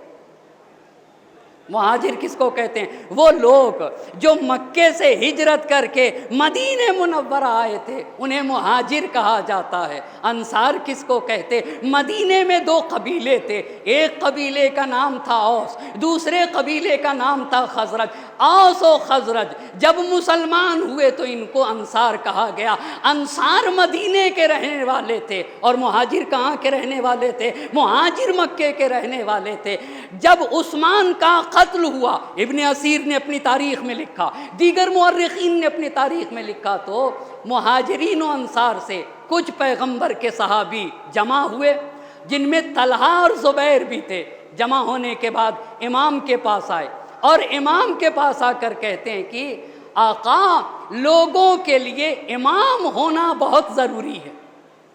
مہاجر کس کو کہتے ہیں؟ وہ لوگ جو مکے سے ہجرت کر کے مدینہ منورہ آئے تھے، انہیں مہاجر کہا جاتا ہے۔ انصار کس کو کہتے؟ مدینہ میں 2 قبیلے تھے، ایک قبیلے کا نام تھا اوس، دوسرے قبیلے کا نام تھا خزرج۔ اوس و خزرج جب مسلمان ہوئے تو ان کو انصار کہا گیا۔ انصار مدینہ کے رہنے والے تھے اور مہاجر کہاں کے رہنے والے تھے؟ مہاجر مکے کے رہنے والے تھے۔ جب عثمان کا قتل ہوا، ابن اسیر نے اپنی تاریخ میں لکھا، دیگر مورخین نے اپنی تاریخ میں لکھا، تو مہاجرین و انصار سے کچھ پیغمبر کے صحابی جمع ہوئے، جن میں طلحہ اور زبیر بھی تھے۔ جمع ہونے کے بعد امام کے پاس آئے اور امام کے پاس آ کر کہتے ہیں کہ آقا، لوگوں کے لیے امام ہونا بہت ضروری ہے۔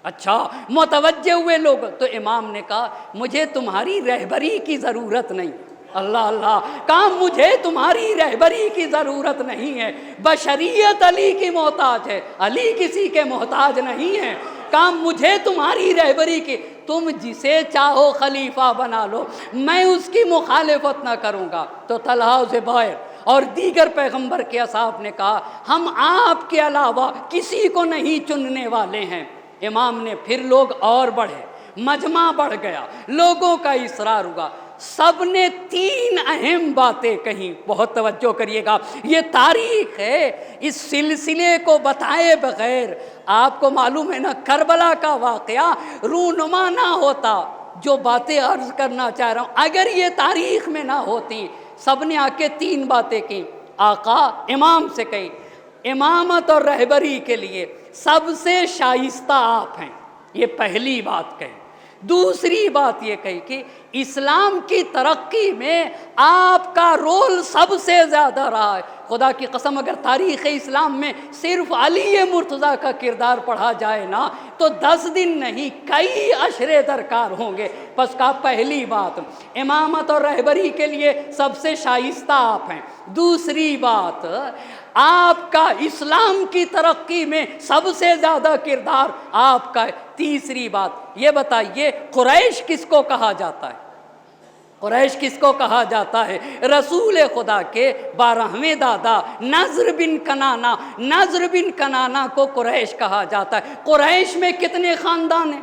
اچھا، متوجہ ہوئے لوگ، تو امام نے کہا مجھے تمہاری رہبری کی ضرورت نہیں۔ اللہ اللہ، کہا مجھے تمہاری رہبری کی ضرورت نہیں ہے، بشریت علی کی محتاج ہے، علی کسی کے محتاج نہیں ہے۔ کہا مجھے تمہاری رہبری کی، تم جسے چاہو خلیفہ بنا لو، میں اس کی مخالفت نہ کروں گا۔ تو طلحہ و زبیر اور دیگر پیغمبر کے اصحاب نے کہا ہم آپ کے علاوہ کسی کو نہیں چننے والے ہیں۔ امام نے پھر لوگ اور بڑھے، مجمع بڑھ گیا، لوگوں کا اصرار ہوا، سب نے 3 اہم باتیں کہیں۔ بہت توجہ کریے گا، یہ تاریخ ہے، اس سلسلے کو بتائے بغیر آپ کو معلوم ہے نا، کربلا کا واقعہ رونما نہ ہوتا۔ جو باتیں عرض کرنا چاہ رہا ہوں اگر یہ تاریخ میں نہ ہوتی، سب نے آ کے 3 باتیں کی، آقا امام سے کہی امامت اور رہبری کے لیے سب سے شائستہ آپ ہیں، یہ پہلی بات کہی۔ دوسری بات یہ کہی کہ اسلام کی ترقی میں آپ کا رول سب سے زیادہ رہا ہے۔ خدا کی قسم اگر تاریخ اسلام میں صرف علی مرتضیٰ کا کردار پڑھا جائے نا تو 10 دن نہیں کئی عشرے درکار ہوں گے۔ پس کا پہلی بات امامت اور رہبری کے لیے سب سے شائستہ آپ ہیں۔ دوسری بات آپ کا اسلام کی ترقی میں سب سے زیادہ کردار آپ کا ہے۔ تیسری بات یہ بتائیے قریش کس کو کہا جاتا ہے؟ قریش کس کو کہا جاتا ہے؟ رسول خدا کے 12ویں دادا نضر بن کنانہ، نضر بن کنانہ کو قریش کہا جاتا ہے۔ قریش میں کتنے خاندان ہیں؟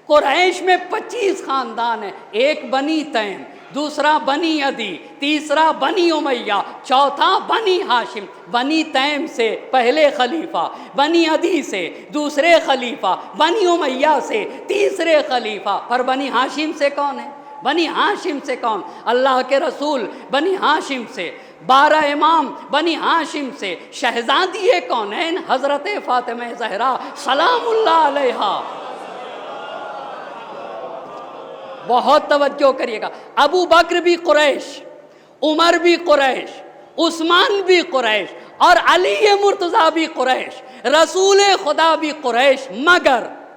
قریش میں 25 خاندان ہیں۔ ایک بنی تیم، دوسرا بنی عدی، تیسرا بنی امیہ، چوتھا بنی ہاشم۔ بنی تیم سے پہلے خلیفہ، بنی عدی سے دوسرے خلیفہ، بنی امیہ سے تیسرے خلیفہ، پر بنی ہاشم سے کون ہے؟ بنی ہاشم سے کون؟ اللہ کے رسول بنی ہاشم سے، 12 امام بنی ہاشم سے، شہزادی کونین حضرت فاطمہ زہرا سلام اللہ علیہا۔ بہت توجہ کریے گا، ابو بکر بھی قریش، عمر بھی قریش، عثمان بھی قریش اور علی مرتضیٰ بھی قریش، رسول خدا بھی قریش،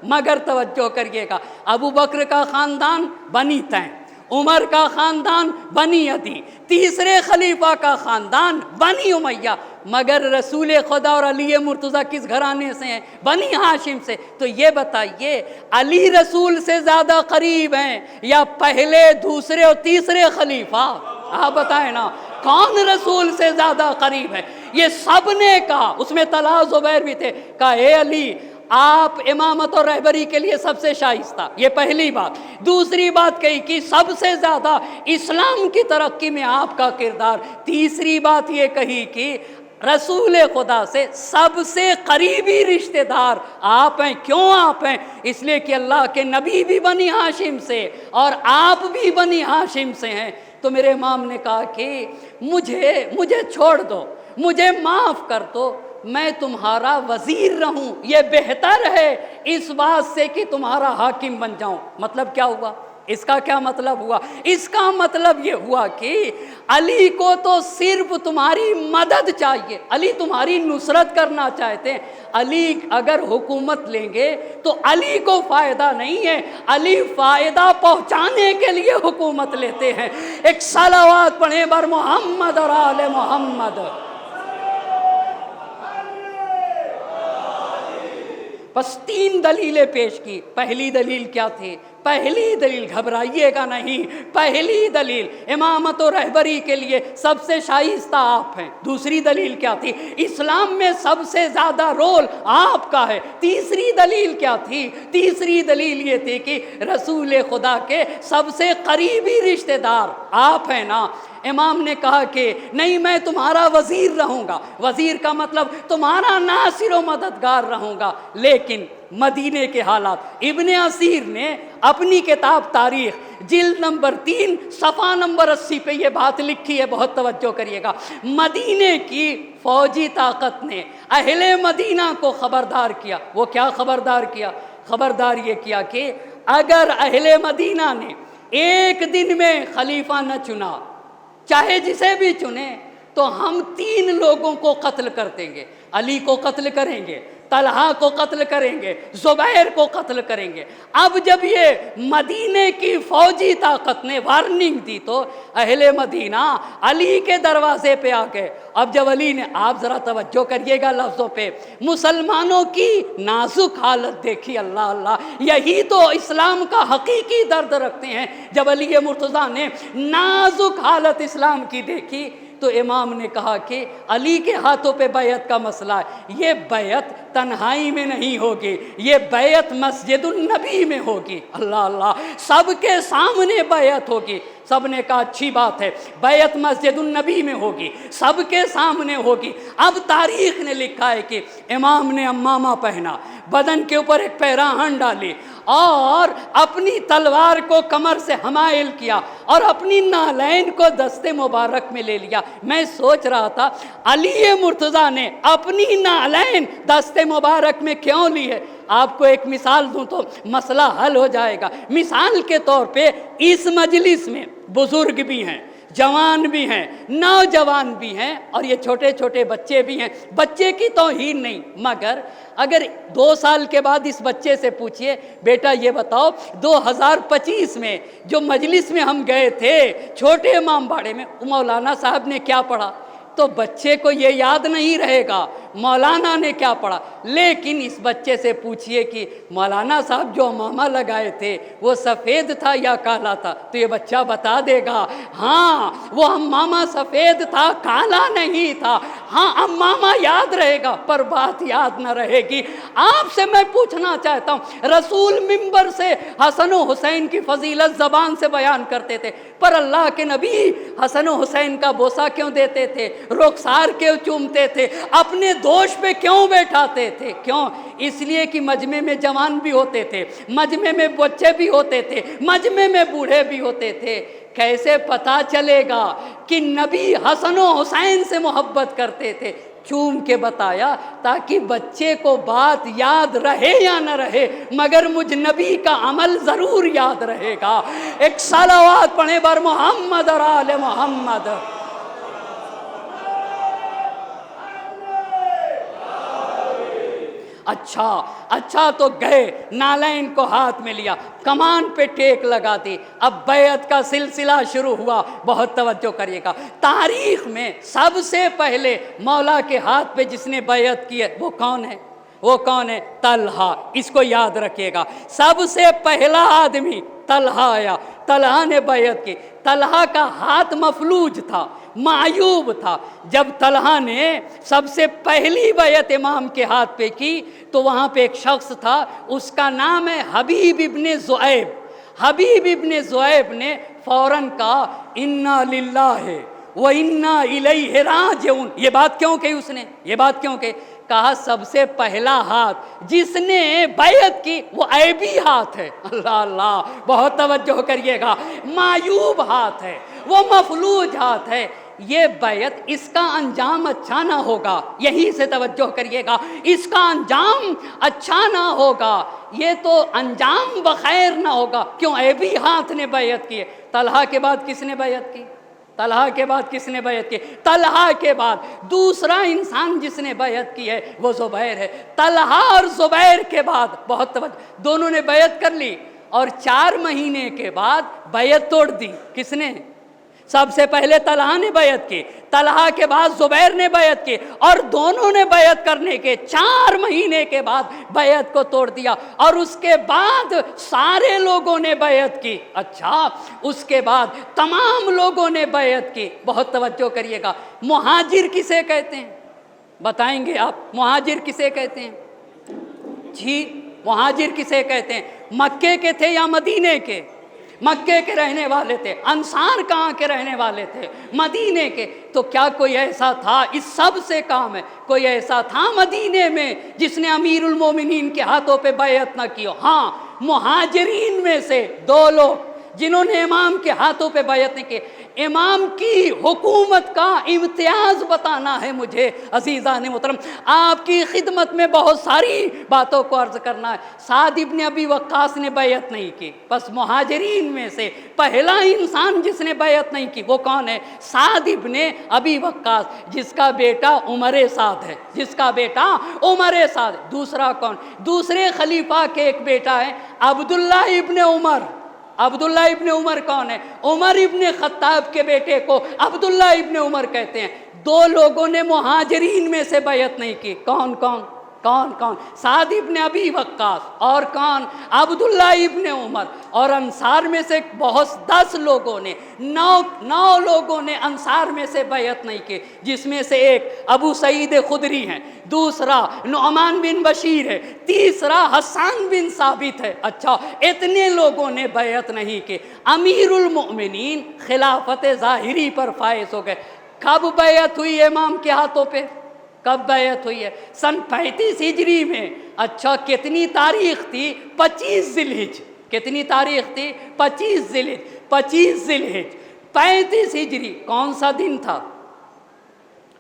مگر توجہ کریے گا، ابو بکر کا خاندان بنی تیم، عمر کا خاندان بنی عدی، تیسرے خلیفہ کا خاندان بنی امیہ، مگر رسول خدا اور علی مرتضیٰ کس گھرانے سے ہیں؟ بنی ہاشم سے۔ تو یہ بتائیے علی رسول سے زیادہ قریب ہیں یا پہلے، دوسرے اور تیسرے خلیفہ؟ آپ بتائیں نا، کون رسول سے زیادہ قریب ہے؟ یہ سب نے کہا، اس میں طلحہ زبیر بھی تھے، کہا اے علی آپ امامت اور رہبری کے لیے سب سے شائستہ، یہ پہلی بات۔ دوسری بات کہی کہ سب سے زیادہ اسلام کی ترقی میں آپ کا کردار۔ تیسری بات یہ کہی کہ رسول خدا سے سب سے قریبی رشتہ دار آپ ہیں۔ کیوں آپ ہیں؟ اس لیے کہ اللہ کے نبی بھی بنی ہاشم سے اور آپ بھی بنی ہاشم سے ہیں۔ تو میرے امام نے کہا کہ مجھے چھوڑ دو، مجھے معاف کر دو، میں تمہارا وزیر رہوں، یہ بہتر ہے اس بات سے کہ تمہارا حاکم بن جاؤں۔ مطلب کیا ہوا؟ اس کا کیا مطلب ہوا؟ اس کا مطلب یہ ہوا کہ علی کو تو صرف تمہاری مدد چاہیے، علی تمہاری نصرت کرنا چاہتے ہیں۔ علی اگر حکومت لیں گے تو علی کو فائدہ نہیں ہے، علی فائدہ پہنچانے کے لیے حکومت لیتے ہیں۔ ایک صلوات پڑھیں بر محمد اور آل محمد۔ بس 3 دلیلیں پیش کی۔ پہلی دلیل کیا تھی؟ پہلی دلیل، گھبرائیے گا نہیں، پہلی دلیل امامت و رہبری کے لیے سب سے شائستہ آپ ہیں۔ دوسری دلیل کیا تھی؟ اسلام میں سب سے زیادہ رول آپ کا ہے۔ تیسری دلیل کیا تھی؟ تیسری دلیل یہ تھی کہ رسول خدا کے سب سے قریبی رشتہ دار آپ ہیں نا۔ امام نے کہا کہ نہیں، میں تمہارا وزیر رہوں گا، وزیر کا مطلب تمہارا ناصر و مددگار رہوں گا۔ لیکن مدینے کے حالات، ابن اسیر نے اپنی کتاب تاریخ جلد نمبر 3 صفحہ نمبر 80 پہ یہ بات لکھی ہے، بہت توجہ کریے گا۔ مدینے کی فوجی طاقت نے اہل مدینہ کو خبردار کیا۔ وہ کیا خبردار کیا؟ خبردار یہ کیا کہ اگر اہل مدینہ نے ایک دن میں خلیفہ نہ چنا، چاہے جسے بھی چنے، تو ہم 3 لوگوں کو قتل کر دیں گے۔ علی کو قتل کریں گے، طلحہ کو قتل کریں گے، زبیر کو قتل کریں گے۔ اب جب یہ مدینے کی فوجی طاقت نے وارننگ دی تو اہل مدینہ علی کے دروازے پہ آ گئے۔ اب جب علی نے، آپ ذرا توجہ کریے گا لفظوں پہ، مسلمانوں کی نازک حالت دیکھی، اللہ اللہ، یہی تو اسلام کا حقیقی درد رکھتے ہیں۔ جب علی مرتضیٰ نے نازک حالت اسلام کی دیکھی تو امام نے کہا کہ علی کے ہاتھوں پہ بیعت کا مسئلہ ہے، یہ بیعت تنہائی میں نہیں ہوگی، یہ بیعت مسجد النبی میں ہوگی۔ اللہ اللہ، سب کے سامنے بیعت ہوگی۔ سب نے کہا اچھی بات ہے، بیعت مسجد النبی میں ہوگی، سب کے سامنے ہوگی۔ اب تاریخ نے لکھا ہے کہ امام نے امامہ پہنا، بدن کے اوپر ایک پیراہن ڈالی اور اپنی تلوار کو کمر سے حمائل کیا اور اپنی نالین کو دست مبارک میں لے لیا۔ میں سوچ رہا تھا علی مرتضیٰ نے اپنی نالین دست مبارک میں کیوں لی ہے؟ آپ کو ایک مثال دوں تو مسئلہ حل ہو جائے گا۔ مثال کے طور پہ اس مجلس میں بزرگ بھی ہیں، جوان بھی ہیں، نوجوان بھی ہیں اور یہ چھوٹے چھوٹے بچے بھی ہیں۔ بچے کی توہین نہیں، مگر اگر 2 سال کے بعد اس بچے سے پوچھئے بیٹا یہ بتاؤ 2025 میں جو مجلس میں ہم گئے تھے چھوٹے امام باڑے میں، مولانا صاحب نے کیا پڑھا، تو بچے کو یہ یاد نہیں رہے گا مولانا نے کیا پڑھا۔ لیکن اس بچے سے پوچھئے کہ مولانا صاحب جو امامہ لگائے تھے وہ سفید تھا یا کالا تھا، تو یہ بچہ بتا دے گا ہاں وہ امامہ سفید تھا، کالا نہیں تھا۔ ہاں امامہ یاد رہے گا پر بات یاد نہ رہے گی۔ آپ سے میں پوچھنا چاہتا ہوں، رسول منبر سے حسن و حسین کی فضیلت زبان سے بیان کرتے تھے، پر اللہ کے نبی حسن و حسین کا بوسہ کیوں دیتے تھے، رخسار کیوں چومتے تھے، اپنے دوش پہ کیوں بیٹھاتے تھے؟ کیوں؟ اس لیے کہ مجمع میں جوان بھی ہوتے تھے، مجمع میں بچے بھی ہوتے تھے، مجمع میں بوڑھے بھی ہوتے تھے۔ کیسے پتا چلے گا کہ نبی حسن و حسین سے محبت کرتے تھے؟ چوم کے بتایا تاکہ بچے کو بات یاد رہے یا نہ رہے مگر مجھ نبی کا عمل ضرور یاد رہے گا. ایک صلوات پڑھیں بر محمد اور آل محمد. اچھا تو گئے، نالین کو ہاتھ میں لیا، کمان پہ ٹیک لگا دی. اب بیعت کا سلسلہ شروع ہوا. بہت توجہ کریے گا، تاریخ میں سب سے پہلے مولا کے ہاتھ پہ جس نے بیعت کی ہے وہ کون ہے؟ وہ کون ہے؟ طلحہ. اس کو یاد رکھیے گا، سب سے پہلا آدمی طلحہ آیا. طلحہ نے بیعت کی. طلحہ کا ہاتھ مفلوج تھا، معیوب تھا. جب طلحہ نے سب سے پہلی بیعت امام کے ہاتھ پہ کی تو وہاں پہ ایک شخص تھا، اس کا نام ہے حبیب ابن زؤیب. حبیب ابن زؤیب نے فوراً کہا انا للہ و انا الیہ راجعون. یہ بات کیوں کہی اس نے؟ یہ بات کیوں کہی؟ کہا سب سے پہلا ہاتھ جس نے بیعت کی وہ عیبی ہاتھ ہے. اللہ اللہ، بہت توجہ کریے گا، معیوب ہاتھ ہے، وہ مفلوج ہاتھ ہے. یہ بیعت، اس کا انجام اچھا نہ ہوگا. یہیں سے توجہ کریے گا، اس کا انجام اچھا نہ ہوگا، یہ تو انجام بخیر نہ ہوگا. کیوں؟ عیبی ہاتھ نے بیعت کی ہے. طلحہ کے بعد کس نے بیعت کی؟ طلحہ کے بعد کس نے بیعت کی؟ طلحہ کے بعد دوسرا انسان جس نے بیعت کی ہے وہ زبیر ہے. طلحہ اور زبیر کے بعد بہت توجہ، دونوں نے بیعت کر لی اور 4 مہینے کے بعد بیعت توڑ دی. کس نے؟ سب سے پہلے طلحہ نے بیعت کی، طلحہ کے بعد زبیر نے بیعت کی، اور دونوں نے بیعت کرنے کے 4 مہینے کے بعد بیعت کو توڑ دیا. اور اس کے بعد سارے لوگوں نے بیعت کی. اچھا، اس کے بعد تمام لوگوں نے بیعت کی. بہت توجہ کریے گا، مہاجر کسے کہتے ہیں؟ بتائیں گے آپ، مہاجر کسے کہتے ہیں؟ جی، مہاجر کسے کہتے ہیں؟ مکے کے تھے یا مدینے کے؟ مکے کے رہنے والے تھے. انصار کہاں کے رہنے والے تھے؟ مدینے کے. تو کیا کوئی ایسا تھا، اس سب سے کام ہے، کوئی ایسا تھا مدینے میں جس نے امیر المومنین کے ہاتھوں پہ بیعت نہ کی ہو؟ ہاں، مہاجرین میں سے 2 لوگ جنہوں نے امام کے ہاتھوں پہ بیعت نہیں کی. امام کی حکومت کا امتیاز بتانا ہے مجھے عزیزان محترم، آپ کی خدمت میں بہت ساری باتوں کو عرض کرنا ہے. سعد ابن ابی وقاص نے بیعت نہیں کی. بس مہاجرین میں سے پہلا انسان جس نے بیعت نہیں کی وہ کون ہے؟ سعد ابن ابی وقاص، جس کا بیٹا عمر سعد ہے، جس کا بیٹا عمر سعد. دوسرا کون؟ دوسرے خلیفہ کے ایک بیٹا ہے عبداللہ ابن عمر. عبداللہ ابن عمر کون ہے؟ عمر ابن خطاب کے بیٹے کو عبداللہ ابن عمر کہتے ہیں. 2 لوگوں نے مہاجرین میں سے بیعت نہیں کی. کون کون؟ کون کون؟ سعد ابن ابی وقاص اور کون؟ عبداللہ ابن عمر. اور انصار میں سے بہت 10 لوگوں نے 9 لوگوں نے انصار میں سے بیعت نہیں کی، جس میں سے ایک ابو سعید خدری ہیں، دوسرا نعمان بن بشیر ہے، تیسرا حسان بن ثابت ہے. اچھا، اتنے لوگوں نے بیعت نہیں کی. امیر المؤمنین خلافت ظاہری پر فائز ہو گئے. کب بیعت ہوئی امام کے ہاتھوں پہ؟ کب بیعت ہوئی ہے؟ سن 35 ہجری میں. اچھا، کتنی تاریخ تھی؟ 25 ذی الحج. کتنی تاریخ تھی؟ 25 ذی الحج. 25 ذی الحج 35 ہجری کون سا دن تھا؟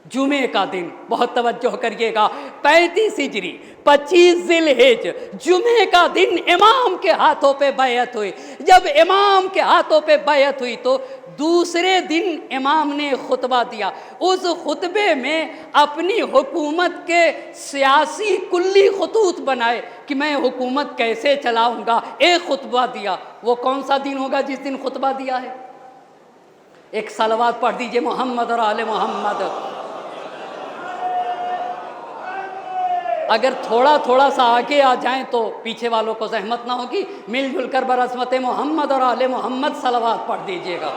جمعے کا دن. بہت توجہ کریے گا، 35 ہجری 25 ذی الحج جمعے کا دن امام کے ہاتھوں پہ بیعت ہوئی. جب امام کے ہاتھوں پہ بیعت ہوئی تو دوسرے دن امام نے خطبہ دیا. اس خطبے میں اپنی حکومت کے سیاسی کلی خطوط بنائے کہ میں حکومت کیسے چلاؤں گا. ایک خطبہ دیا. وہ کون سا دن ہوگا جس دن خطبہ دیا ہے؟ ایک صلوات پڑھ دیجئے محمد اور آل محمد. اگر تھوڑا سا آگے آ جائیں تو پیچھے والوں کو زحمت نہ ہوگی. مل جل کر برعظمت محمد اور آل محمد صلوات پڑھ دیجئے گا.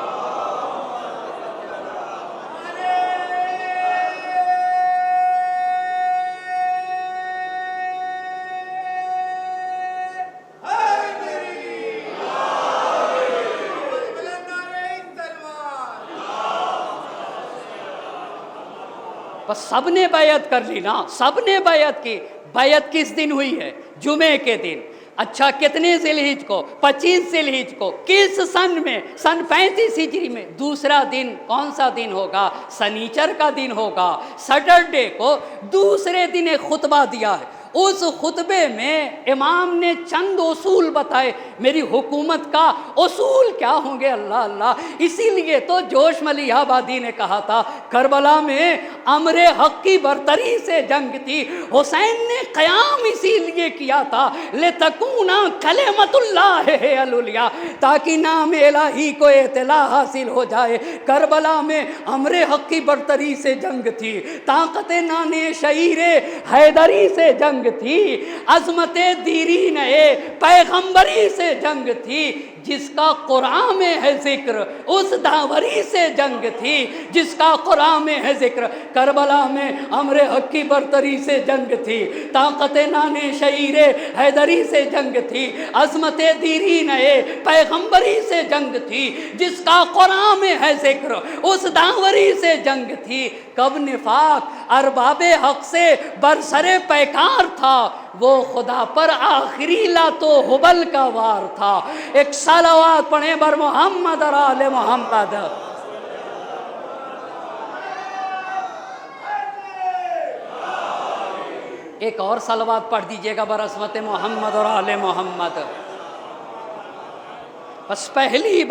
بس سب نے بیعت کر لی نا، سب نے بیعت کی. بیعت کس دن ہوئی ہے؟ جمعے کے دن. اچھا کتنے ذیلحج کو؟ 25 ذیلحج کو. کس سن میں؟ سن 35 ہجری میں. دوسرا دن کون سا دن ہوگا؟ سنیچر کا دن ہوگا. سیٹرڈے کو دوسرے دن ایک خطبہ دیا ہے. اس خطبے میں امام نے چند اصول بتائے. میری حکومت کا اصول کیا ہوں گے؟ اللہ اللہ. اسی لیے تو جوش ملی آبادی نے کہا تھا کربلا میں امر حق کی برتری سے جنگ تھی. حسین نے قیام اسی لیے کیا تھا لتکون کلمۃ اللہ العلیٰ، تاکہ نام الہی کو اطلاع حاصل ہو جائے. کربلا میں امر حق کی برتری سے جنگ تھی، طاقت نانے شعیر حیدری سے جنگ تھی، عظمت دیرین پیغمبری سے جنگ تھی. جس کا قرآن میں ہے ذکر اس داوری سے جنگ تھی، جس کا قرآن میں ہے ذکر. کربلا میں امر حق کی برتری سے جنگ تھی، طاقت نانے شعیر حیدری سے جنگ تھی، عظمت دیرین پیغمبری سے جنگ تھی. جس کا قرآن میں ہے ذکر اس داوری سے جنگ تھی. کب نفاق ارباب حق سے برسر پیکار تھا، وہ خدا پر آخری لاتو حبل کا وار تھا. ایک صلوات پڑھیں بر محمد اور آل محمد. ایک اور صلوات پڑھ دیجئے گا برعظمت محمد اور آل محمد. بس پہلی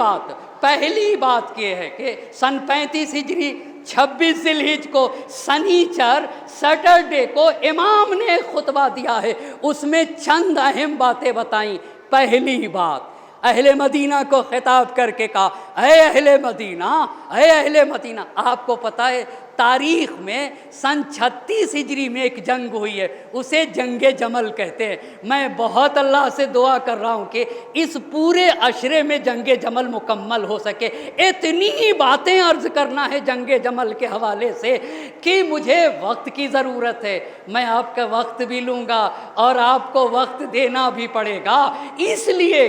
بات یہ ہے کہ سن 35 ہجری 26 ذیلحج کو سنیچر سیٹرڈے کو امام نے خطبہ دیا ہے. اس میں چند اہم باتیں بتائیں. پہلی بات، اہل مدینہ کو خطاب کر کے کہا اے اہل مدینہ. آپ کو پتہ ہے تاریخ میں سن 36 ہجری میں ایک جنگ ہوئی ہے، اسے جنگ جمل کہتے ہیں. میں بہت اللہ سے دعا کر رہا ہوں کہ اس پورے عشرے میں جنگ جمل مکمل ہو سکے. اتنی ہی باتیں عرض کرنا ہے جنگ جمل کے حوالے سے کہ مجھے وقت کی ضرورت ہے. میں آپ کا وقت بھی لوں گا اور آپ کو وقت دینا بھی پڑے گا، اس لیے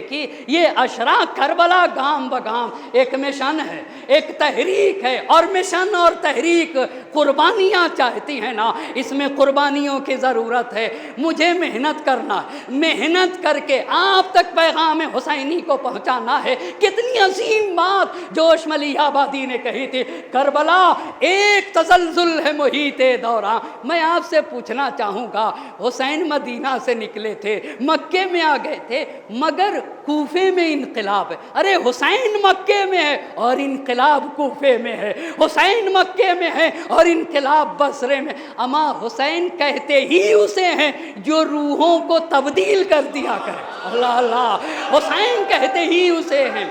کہ یہ عشرہ کربلا گام بگام ایک مشن ہے، ایک تحریک ہے. اور مشن اور تحریک قربانیاں چاہتی ہیں نا، اس میں قربانیوں کی ضرورت ہے. مجھے محنت کرنا ہے، محنت کر کے آپ تک پیغام حسینی کو پہنچانا ہے. کتنی عظیم بات جوش ملی آبادی نے کہی تھی. کربلا ایک تزلزل ہے محیط دوران. میں آپ سے پوچھنا چاہوں گا، حسین مدینہ سے نکلے تھے، مکے میں آ گئے تھے، مگر کوفے میں انقلاب ہے. ارے حسین مکے میں ہے اور انقلاب کوفے میں ہے، حسین مکے میں ہے اور انقلاب بصرے میں. اما حسین کہتے ہی اسے ہیں جو روحوں کو تبدیل کر دیا کرے. اللہ اللہ. حسین کہتے ہی اسے ہیں،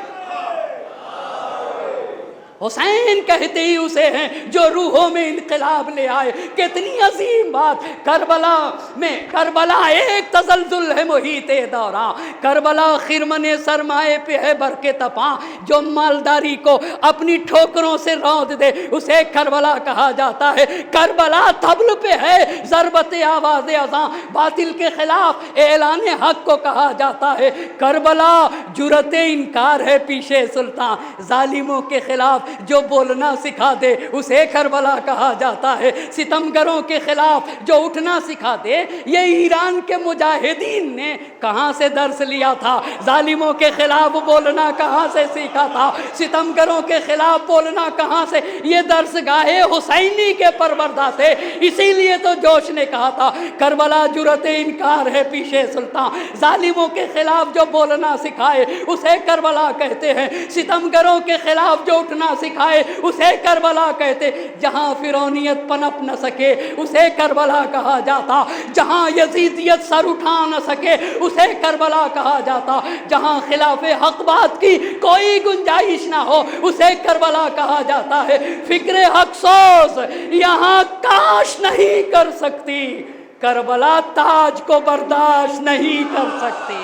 حسین کہتے ہی اسے ہیں جو روحوں میں انقلاب لے آئے. کتنی عظیم بات. کربلا ایک تزلزل ہے محیط دوران. کربلا خرمن سرمائے پہ ہے برق تپاں. جو مالداری کو اپنی ٹھوکروں سے روند دے اسے کربلا کہا جاتا ہے. کربلا طبل پہ ہے ضربت آواز اذاں. باطل کے خلاف اعلان حق کو کہا جاتا ہے. کربلا جرأت انکار ہے پیشے سلطان. ظالموں کے خلاف جو بولنا سکھا دے اسے کربلا کہا جاتا ہے. ستمگروں کے خلاف جو اٹھنا سکھا دے. یہ ایران کے مجاہدین نے کہاں سے درس لیا تھا؟ ظالموں کے خلاف بولنا کہاں سے سیکھا تھا؟ ستمگروں کے خلاف بولنا کہاں سے؟ یہ درس گاہے حسینی کے پروردہ تھے. اسی لیے تو جوش نے کہا تھا کربلا جرأت انکار ہے پیشے سلطان. ظالموں کے خلاف جو بولنا سکھائے اسے کربلا کہتے ہیں. ستمگروں کے خلاف جو اٹھنا سکھائے اسے کربلا کہتے. جہاں فرعونیت پنپ نہ سکے اسے کربلا کہا جاتا. جہاں یزیدیت سر اٹھا نہ سکے اسے کربلا کہا جاتا. جہاں خلاف حق بات کی کوئی گنجائش نہ ہو اسے کربلا کہا جاتا ہے. فکر حق سوز یہاں کاش نہیں کر سکتی، کربلا تاج کو برداشت نہیں کر سکتی.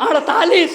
48।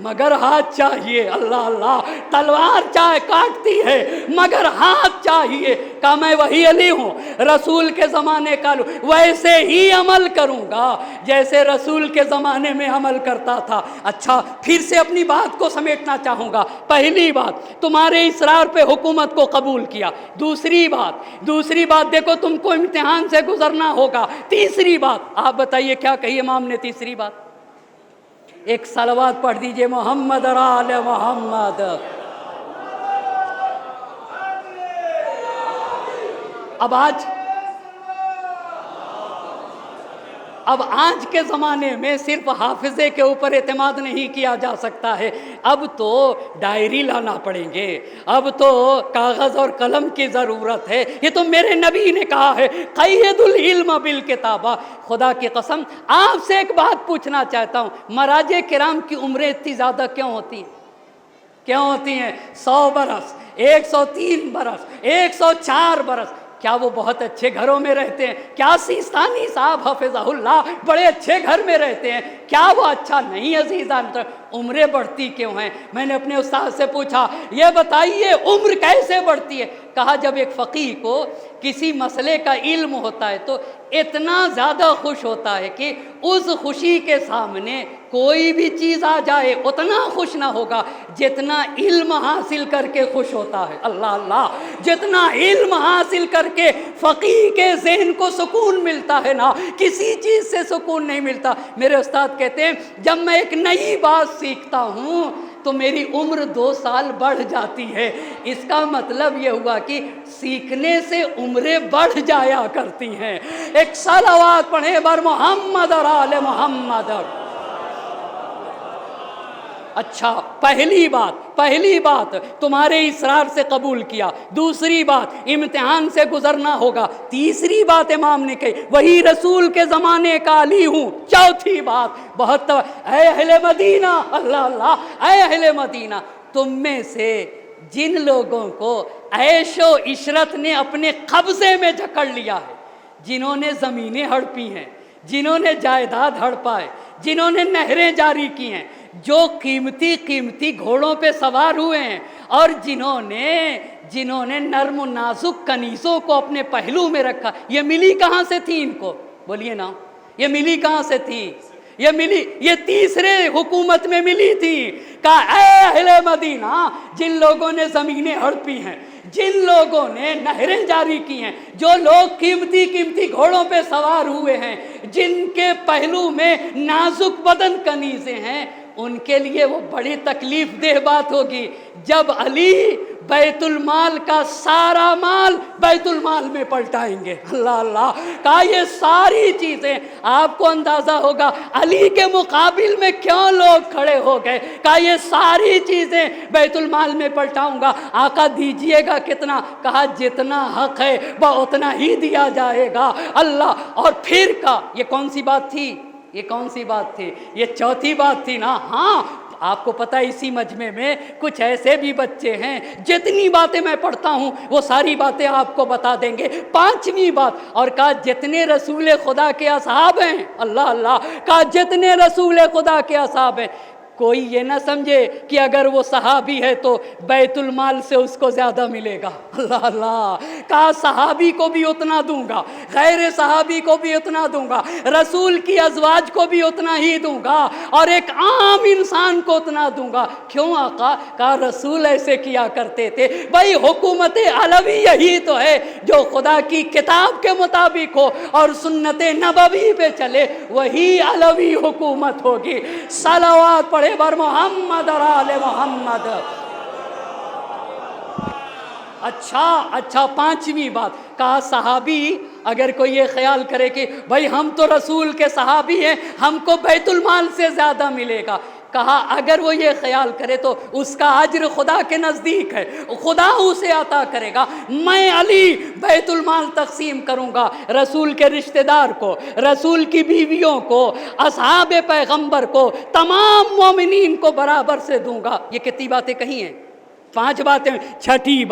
مگر ہاتھ چاہیے. اللہ اللہ, تلوار چاہے کاٹتی ہے مگر ہاتھ چاہیے. کہا میں وہی علی ہوں, رسول کے زمانے کا ویسے ہی عمل کروں گا جیسے رسول کے زمانے میں عمل کرتا تھا. اچھا, پھر سے اپنی بات کو سمیٹنا چاہوں گا. پہلی بات, تمہارے اصرار پہ حکومت کو قبول کیا. دوسری بات دیکھو تم کو امتحان سے گزرنا ہوگا. تیسری بات, آپ بتائیے کیا کہی امام نے تیسری بات؟ ایک صلوات پڑھ دیجئے محمد اور آل محمد. اب آج کے زمانے میں صرف حافظے کے اوپر اعتماد نہیں کیا جا سکتا ہے. اب تو ڈائری لانا پڑیں گے, اب تو کاغذ اور قلم کی ضرورت ہے. یہ تو میرے نبی نے کہا ہے, قید العلم بالکتابہ. خدا کی قسم آپ سے ایک بات پوچھنا چاہتا ہوں, مراجع کرام کی عمریں اتنی زیادہ کیوں ہوتی ہیں؟ 100 برس, 103 برس, 104 برس. کیا وہ بہت اچھے گھروں میں رہتے ہیں؟ کیا سیستانی صاحب حفظہ اللہ بڑے اچھے گھر میں رہتے ہیں؟ کیا وہ اچھا نہیں عزیزان؟ عمریں بڑھتی کیوں ہیں؟ میں نے اپنے استاد سے پوچھا, یہ بتائیے عمر کیسے بڑھتی ہے؟ کہا جب ایک فقیہ کو کسی مسئلے کا علم ہوتا ہے تو اتنا زیادہ خوش ہوتا ہے کہ اس خوشی کے سامنے کوئی بھی چیز آ جائے اتنا خوش نہ ہوگا جتنا علم حاصل کر کے خوش ہوتا ہے. اللہ اللہ, جتنا علم حاصل کر کے فقیہ کے ذہن کو سکون ملتا ہے نا, کسی چیز سے سکون نہیں ملتا. میرے استاد کہتے ہیں جب میں ایک نئی بات سیکھتا ہوں تو میری عمر 2 سال بڑھ جاتی ہے. اس کا مطلب یہ ہوا کہ سیکھنے سے عمریں بڑھ جایا کرتی ہیں. ایک صلوات پڑھیں بر محمد اور آل محمد. اچھا, پہلی بات تمہارے اصرار سے قبول کیا. دوسری بات, امتحان سے گزرنا ہوگا. تیسری بات امام نے کہی, وہی رسول کے زمانے کا علی ہوں. چوتھی بات, بہت اے اہل مدینہ, اللہ اللہ, اے اہل مدینہ, تم میں سے جن لوگوں کو عیش و عشرت نے اپنے قبضے میں جکڑ لیا ہے, جنہوں نے زمینیں ہڑپی ہیں, جنہوں نے جائیداد ہڑپا ہے, جنہوں نے نہریں جاری کی ہیں, جو قیمتی گھوڑوں پہ سوار ہوئے ہیں, اور جنہوں نے نرم و نازک کنیزوں کو اپنے پہلو میں رکھا, یہ ملی کہاں سے تھی ان کو؟ بولیے نا, یہ ملی کہاں سے تھی؟ یہ تیسرے حکومت میں ملی تھی. کہا اے اہل مدینہ, جن لوگوں نے زمینیں ہڑپی ہیں, جن لوگوں نے نہریں جاری کی ہیں, جو لوگ قیمتی گھوڑوں پہ سوار ہوئے ہیں, جن کے پہلو میں نازک بدن کنیزیں ہیں, ان کے لیے وہ بڑی تکلیف دہ بات ہوگی جب علی بیت المال کا سارا مال بیت المال میں پلٹائیں گے. اللہ اللہ, کہا یہ ساری چیزیں آپ کو اندازہ ہوگا علی کے مقابل میں کیوں لوگ کھڑے ہو گئے. کہا یہ ساری چیزیں بیت المال میں پلٹاؤں گا. آقا دیجئے گا کتنا؟ کہا جتنا حق ہے وہ اتنا ہی دیا جائے گا. اللہ, اور پھر کا یہ کون سی بات تھی؟ یہ چوتھی بات تھی نا. ہاں, آپ کو پتہ ہے اسی مجمع میں کچھ ایسے بھی بچے ہیں جتنی باتیں میں پڑھتا ہوں وہ ساری باتیں آپ کو بتا دیں گے. پانچویں بات, اور کہا جتنے رسول خدا کے اصحاب ہیں, اللہ اللہ, کہا جتنے رسول خدا کے اصحاب ہیں, کوئی یہ نہ سمجھے کہ اگر وہ صحابی ہے تو بیت المال سے اس کو زیادہ ملے گا. اللہ اللہ, کہا صحابی کو بھی اتنا دوں گا, غیر صحابی کو بھی اتنا دوں گا, رسول کی ازواج کو بھی اتنا ہی دوں گا, اور ایک عام انسان کو اتنا دوں گا. کیوں آقا؟ کہا رسول ایسے کیا کرتے تھے. بھائی حکومت علوی یہی تو ہے جو خدا کی کتاب کے مطابق ہو اور سنت نبوی پہ چلے, وہی علوی حکومت ہوگی. صلوات پڑھے بر محمد اور آل محمد. اچھا, پانچویں بات, کہا صحابی اگر کوئی یہ خیال کرے کہ بھائی ہم تو رسول کے صحابی ہیں, ہم کو بیت المال سے زیادہ ملے گا, کہا اگر وہ یہ خیال کرے تو اس کا اجر خدا کے نزدیک ہے, خدا اسے عطا کرے گا. میں علی بیت المال تقسیم کروں گا, رسول کے رشتہ دار کو, رسول کی بیویوں کو, اصحاب پیغمبر کو, تمام مومنین کو برابر سے دوں گا. یہ کتنی باتیں کہی ہیں؟ 5 باتیں. چھٹی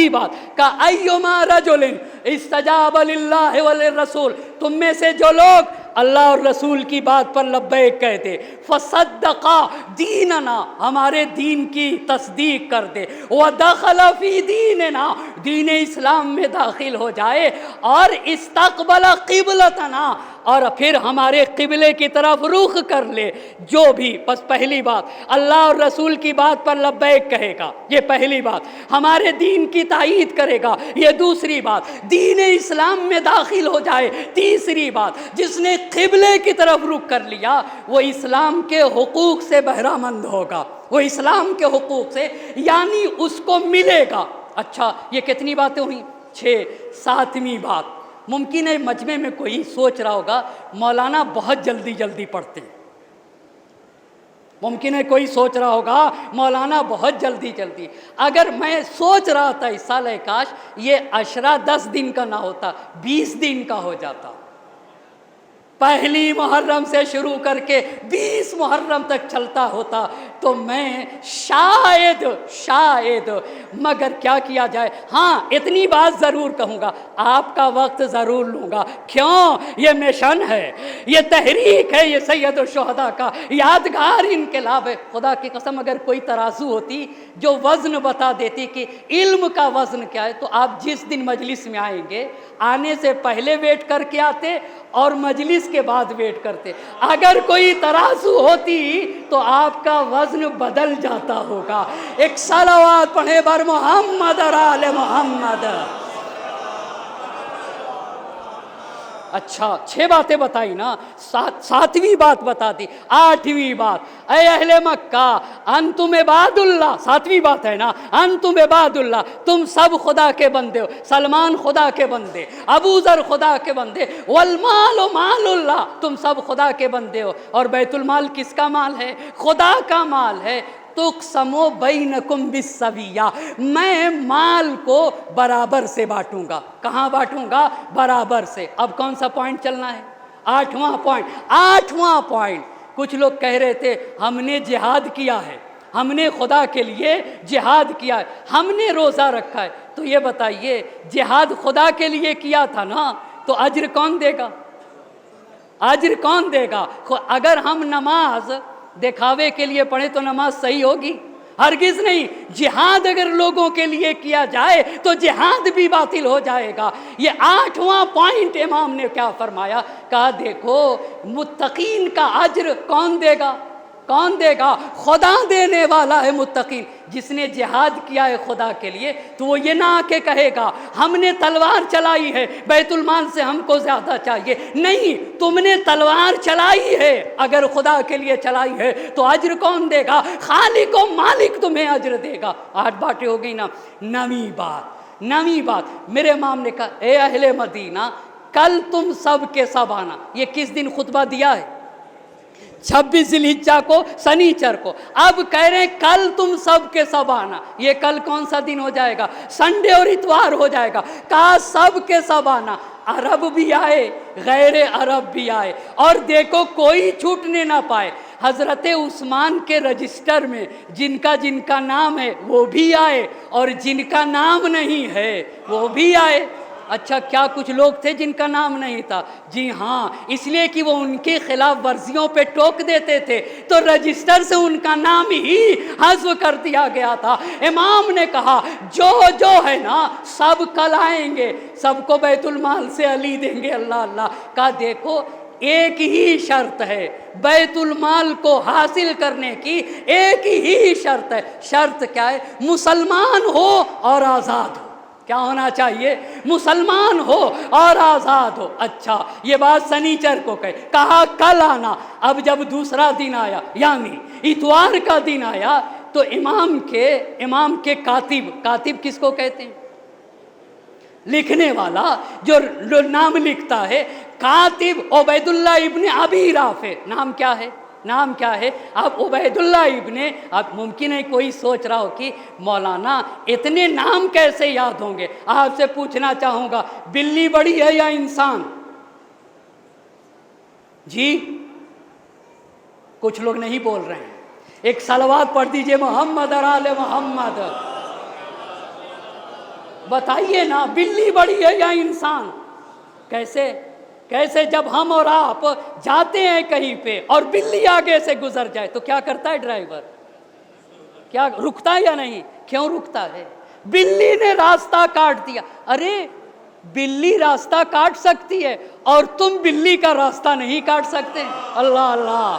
بات کا ایما رجل استجاب للہ وللرسول, تم میں سے جو لوگ اللہ اور رسول کی بات پر لبیک کہہ دے، فصدقا دیننا ہمارے دین کی تصدیق کر دے، ودخل فی دیننا دین اسلام میں داخل ہو جائے، اور استقبل قبلتنا اور پھر ہمارے قبلے کی طرف رخ کر لے، جو بھی بس پہلی بات اللہ اور رسول کی بات پر لبیک کہے گا، یہ پہلی بات، ہمارے دین کی تائید کرے گا، یہ دوسری بات، دین اسلام میں داخل ہو جائے، تیسری بات، جس نے قبلے کی طرف رخ کر لیا وہ اسلام کے حقوق سے بہرہ مند ہوگا، وہ اسلام کے حقوق سے یعنی اس کو ملے گا۔ اچھا یہ کتنی باتیں ہوئیں؟ 6۔ 7ویں بات، ممکن ہے مجمع میں کوئی سوچ رہا ہوگا مولانا بہت جلدی جلدی پڑھتے ہیں، ممکن ہے کوئی سوچ رہا ہوگا مولانا بہت جلدی جلدی، اگر میں سوچ رہا تھا اس سال کاش یہ عشرہ 10 دن کا نہ ہوتا، 20 دن کا ہو جاتا، پہلی محرم سے شروع کر کے 20 محرم تک چلتا ہوتا تو میں شاید مگر کیا کیا جائے، ہاں اتنی بات ضرور کہوں گا، آپ کا وقت ضرور لوں گا، کیوں؟ یہ مشن ہے، یہ تحریک ہے، یہ سید الشہداء کا یادگار انقلاب ہے۔ خدا کی قسم اگر کوئی ترازو ہوتی جو وزن بتا دیتی کہ علم کا وزن کیا ہے، تو آپ جس دن مجلس میں آئیں گے آنے سے پہلے ویٹ کر کے آتے اور مجلس کے بعد ویٹ کرتے، اگر کوئی ترازو ہوتی تو آپ کا وزن بدل جاتا ہوگا۔ ایک صلوات پڑھے بر محمد اور آل محمد۔ اچھا 6 باتیں بتائی نا، 7ویں بات بتا دی، 8ویں بات، اے اہل مکہ انتم عباد اللہ، 7ویں بات ہے نا، انتم عباد اللہ، تم سب خدا کے بندے ہو، سلمان خدا کے بندے، ابو ذر خدا کے بندے، والمال مال اللہ، تم سب خدا کے بندے ہو، اور بیت المال کس کا مال ہے؟ خدا کا مال ہے۔ تقسموا بینکم بالسویہ، میں مال کو برابر سے بانٹوں گا، کہاں بانٹوں گا؟ برابر سے۔ اب کون سا پوائنٹ چلنا ہے؟ 8واں پوائنٹ، کچھ لوگ کہہ رہے تھے ہم نے جہاد کیا ہے، ہم نے خدا کے لیے جہاد کیا ہے، ہم نے روزہ رکھا ہے، تو یہ بتائیے جہاد خدا کے لیے کیا تھا نا، تو اجر کون دے گا؟ اجر کون دے گا؟ اگر ہم نماز دکھاوے کے لیے پڑھیں تو نماز صحیح ہوگی؟ ہرگز نہیں۔ جہاد اگر لوگوں کے لیے کیا جائے تو جہاد بھی باطل ہو جائے گا۔ یہ 8واں پوائنٹ امام نے کیا فرمایا؟ کہا دیکھو متقین کا اجر کون دے گا؟ کون دے گا؟ خدا دینے والا ہے متقین۔ جس نے جہاد کیا ہے خدا کے لیے تو وہ یہ نہ آ کے کہے گا ہم نے تلوار چلائی ہے بیت المال سے ہم کو زیادہ چاہیے، نہیں، تم نے تلوار چلائی ہے، اگر خدا کے لیے چلائی ہے تو اجر کون دے گا؟ خالق و مالک تمہیں اجر دے گا۔ 8 باتیں ہو گئی نا۔ 9ویں بات میرے امام نے کہا اے اہل مدینہ کل تم سب کے سب آنا۔ یہ کس دن خطبہ دیا ہے؟ 26 ذی الحجہ کو، سنیچر کو۔ اب کہہ رہے ہیں کل تم سب کے سب آنا۔ یہ کل کون سا دن ہو جائے گا؟ سنڈے اور اتوار ہو جائے گا۔ کہا سب کے سب آنا، عرب بھی آئے غیر عرب بھی آئے، اور دیکھو کوئی چھوٹنے نہ پائے۔ حضرت عثمان کے رجسٹر میں جن کا نام ہے وہ بھی آئے، اور جن کا نام نہیں ہے وہ بھی آئے۔ اچھا کیا کچھ لوگ تھے جن کا نام نہیں تھا؟ جی ہاں، اس لیے کہ وہ ان کے خلاف ورزیوں پہ ٹوک دیتے تھے تو رجسٹر سے ان کا نام ہی حذف کر دیا گیا تھا۔ امام نے کہا جو ہے نا سب کل آئیں گے، سب کو بیت المال سے علی دیں گے۔ اللہ اللہ کا دیکھو ایک ہی شرط ہے بیت المال کو حاصل کرنے کی، ایک ہی شرط ہے۔ شرط کیا ہے؟ مسلمان ہو اور آزاد ہو۔ کیا ہونا چاہیے؟ مسلمان ہو اور آزاد ہو۔ اچھا یہ بات سنیچر کو کہا کل آنا۔ اب جب دوسرا دن آیا یعنی اتوار کا دن آیا تو امام کے کاتب کس کو کہتے ہیں؟ لکھنے والا، جو نام لکھتا ہے۔ کاتب عبید اللہ ابن ابی رافع، نام کیا ہے؟ اب عبید اللہ ابن، اب ممکن ہے کوئی سوچ رہا ہو کہ مولانا اتنے نام کیسے یاد ہوں گے؟ آپ سے پوچھنا چاہوں گا بلی بڑی ہے یا انسان؟ جی کچھ لوگ نہیں بول رہے ہیں۔ ایک صلوات پڑھ دیجئے محمد اور آل محمد۔ بتائیے نا بلی بڑی ہے یا انسان؟ کیسے؟ کیسے جب ہم اور آپ جاتے ہیں کہیں پہ اور بلی آگے سے گزر جائے تو کیا کرتا ہے ڈرائیور؟ کیا رکتا ہے یا نہیں؟ کیوں رکتا ہے؟ بلی نے راستہ کاٹ دیا. ارے بلی راستہ کاٹ سکتی ہے اور تم بلی کا راستہ نہیں کاٹ سکتے. اللہ اللہ.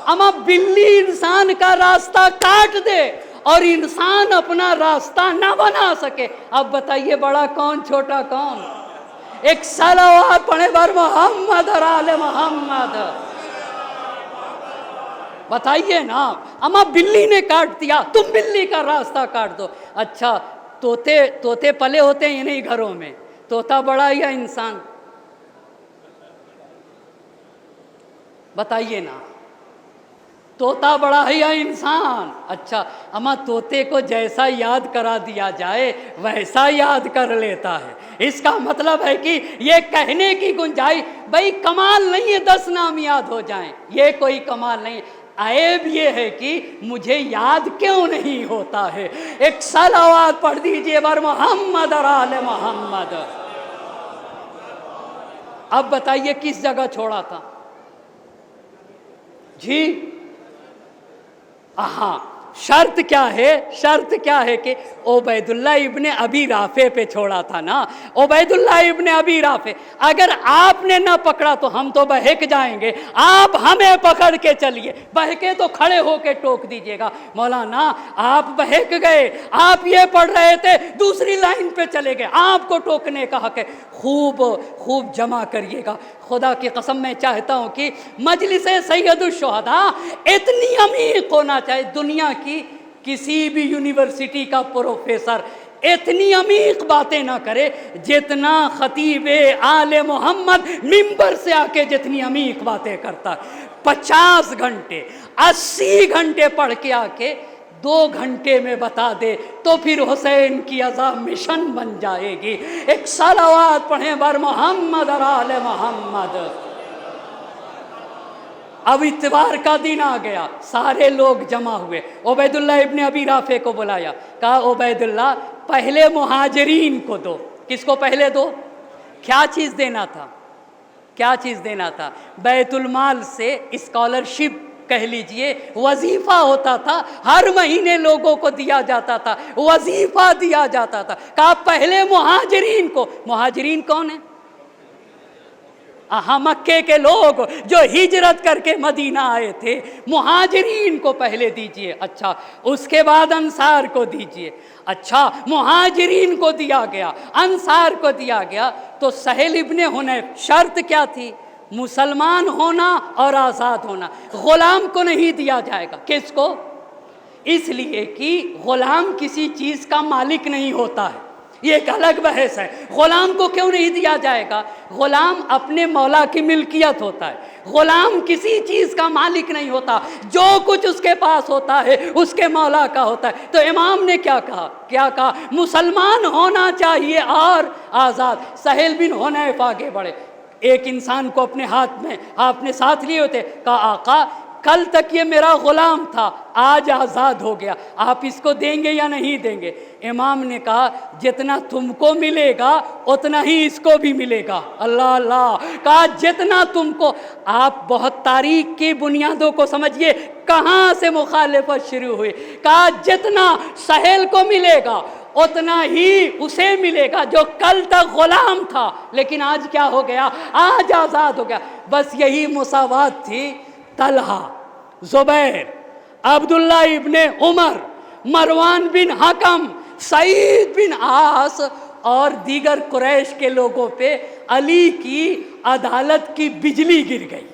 اما بلی انسان کا راستہ کاٹ دے اور انسان اپنا راستہ نہ بنا سکے. اب بتائیے بڑا کون چھوٹا کون؟ ایک صلوات پڑھے بر محمد اور آل محمد. بتائیے نا. اما بلی نے کاٹ دیا, تم بلی کا راستہ کاٹ دو. اچھا طوطے پلے ہوتے ہیں نہیں گھروں میں, طوطا بڑا یا انسان؟ بتائیے نا, طوطا بڑا ہے یا انسان؟ اچھا اما طوطے کو جیسا یاد کرا دیا جائے ویسا یاد کر لیتا ہے. اس کا مطلب ہے کہ یہ کہنے کی گنجائش, بھائی کمال نہیں ہے 10 نام یاد ہو جائیں, یہ کوئی کمال نہیں. عیب یہ ہے کہ مجھے یاد کیوں نہیں ہوتا ہے. ایک صلوات پڑھ دیجئے بر محمد اور آل محمد. اب بتائیے کس جگہ چھوڑا تھا جی؟ ہاں, شرط کیا ہے؟ شرط کیا ہے کہ عبید اللہ ابن ابی رافع پہ چھوڑا تھا نا. عبید اللہ ابن ابی رافع, اگر آپ نے نہ پکڑا تو ہم تو بہک جائیں گے. آپ ہمیں پکڑ کے چلیے, بہکے تو کھڑے ہو کے ٹوک دیجئے گا. مولانا آپ بہک گئے, آپ یہ پڑھ رہے تھے دوسری لائن پہ چلے گئے, آپ کو ٹوکنے کا حق ہے. خوب خوب جمع کریے گا. خدا کی قسم میں چاہتا ہوں کہ مجلس سید الشہداء اتنی عمیق ہونا چاہیے. دنیا کی کسی بھی یونیورسٹی کا پروفیسر اتنی عمیق باتیں نہ کرے جتنا خطیب آل محمد ممبر سے آ کے جتنی عمیق باتیں کرتا. 50 گھنٹے 80 گھنٹے پڑھ کے آ کے 2 گھنٹے میں بتا دے تو پھر حسین کی عزا مشن بن جائے گی. ایک صلوات پڑھیں بر محمد اور آل محمد. اب اتوار کا دن آ گیا, سارے لوگ جمع ہوئے. عبید اللہ ابن ابی رافع کو بلایا, کہا عبید اللہ پہلے مہاجرین کو دو. کس کو پہلے دو؟ کیا چیز دینا تھا؟ کیا چیز دینا تھا؟ بیت المال سے اسکالرشپ کہہ لیجئے, وظیفہ ہوتا تھا, ہر مہینے لوگوں کو دیا جاتا تھا, وظیفہ دیا جاتا تھا. کہا پہلے مہاجرین کو. مہاجرین کون ہیں؟ مکے کے لوگ جو ہجرت کر کے مدینہ آئے تھے, مہاجرین کو پہلے دیجئے. اچھا اس کے بعد انصار کو دیجئے. اچھا مہاجرین کو دیا گیا, انصار کو دیا گیا, تو سہیل ابن حنیف شرط کیا تھی؟ مسلمان ہونا اور آزاد ہونا. غلام کو نہیں دیا جائے گا. کس کو؟ اس لیے کہ غلام کسی چیز کا مالک نہیں ہوتا ہے, یہ ایک الگ بحث ہے. غلام کو کیوں نہیں دیا جائے گا؟ غلام اپنے مولا کی ملکیت ہوتا ہے, غلام کسی چیز کا مالک نہیں ہوتا, جو کچھ اس کے پاس ہوتا ہے اس کے مولا کا ہوتا ہے. تو امام نے کیا کہا؟ کیا کہا؟ مسلمان ہونا چاہیے اور آزاد. سہیل بن حنیف آگے بڑھے, ایک انسان کو اپنے ہاتھ میں اپنے ساتھ لیے ہوتے, کہا آقا کل تک یہ میرا غلام تھا, آج آزاد ہو گیا, آپ اس کو دیں گے یا نہیں دیں گے؟ امام نے کہا جتنا تم کو ملے گا اتنا ہی اس کو بھی ملے گا. اللہ اللہ. کہا جتنا تم کو. آپ بہت تاریخ کی بنیادوں کو سمجھیے, کہاں سے مخالفت شروع ہوئی. کہا جتنا سہیل کو ملے گا اتنا ہی اسے ملے گا جو کل تک غلام تھا لیکن آج کیا ہو گیا؟ آج آزاد ہو گیا. بس یہی مساوات تھی. طلحہ, زبیر, عبداللہ ابن عمر, مروان بن حکم, سعید بن عاص اور دیگر قریش کے لوگوں پہ علی کی عدالت کی بجلی گر گئی.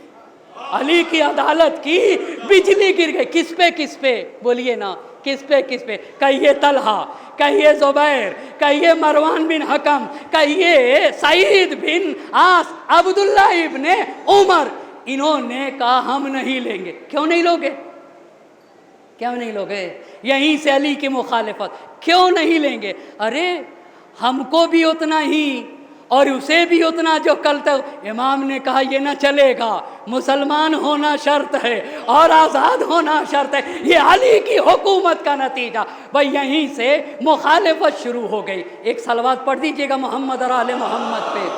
علی کی عدالت کی بجلی گر گئی. کس پہ کس پہ بولیے نا, کس پہ کس پہ؟ کہیے طلحہ, کہیے زبیر, کہیے مروان بن حکم, کہیے سعید بن عاص, عبداللہ ابن عمر. انہوں نے کہا ہم نہیں لیں گے. کیوں نہیں لوگے؟ کیوں نہیں لوگے؟ یہیں سے علی کی مخالفت. کیوں نہیں لیں گے؟ ارے ہم کو بھی اتنا ہی اور اسے بھی اتنا جو کل تک. امام نے کہا یہ نہ چلے گا, مسلمان ہونا شرط ہے اور آزاد ہونا شرط ہے. یہ علی کی حکومت کا نتیجہ. بھائی یہیں سے مخالفت شروع ہو گئی. ایک صلوات پڑھ دیجئے گا محمد اور آل محمد پہ.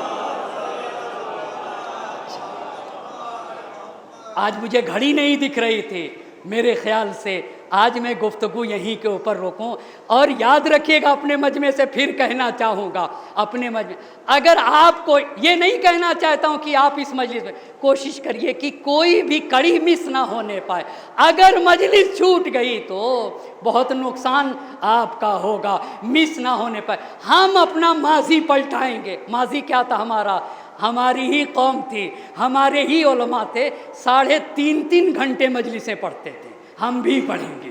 آج مجھے گھڑی نہیں دکھ رہی تھی، میرے خیال سے آج میں گفتگو یہیں کے اوپر روکوں، اور یاد رکھیے گا اپنے مجمع سے پھر کہنا چاہوں گا، اپنے مجمع اگر آپ کو یہ نہیں کہنا چاہتا ہوں کہ آپ اس مجلس میں کوشش کریے کہ کوئی بھی کڑی مس نہ ہونے پائے، اگر مجلس چھوٹ گئی تو بہت نقصان آپ کا ہوگا، مس نہ ہونے پائے۔ ہم اپنا ماضی پلٹائیں گے، ماضی کیا تھا ہمارا، ہماری ہی قوم تھی، ہمارے ہی علماء تھے، 3.5 گھنٹے مجلسیں پڑھتے تھے، ہم بھی پڑھیں گے،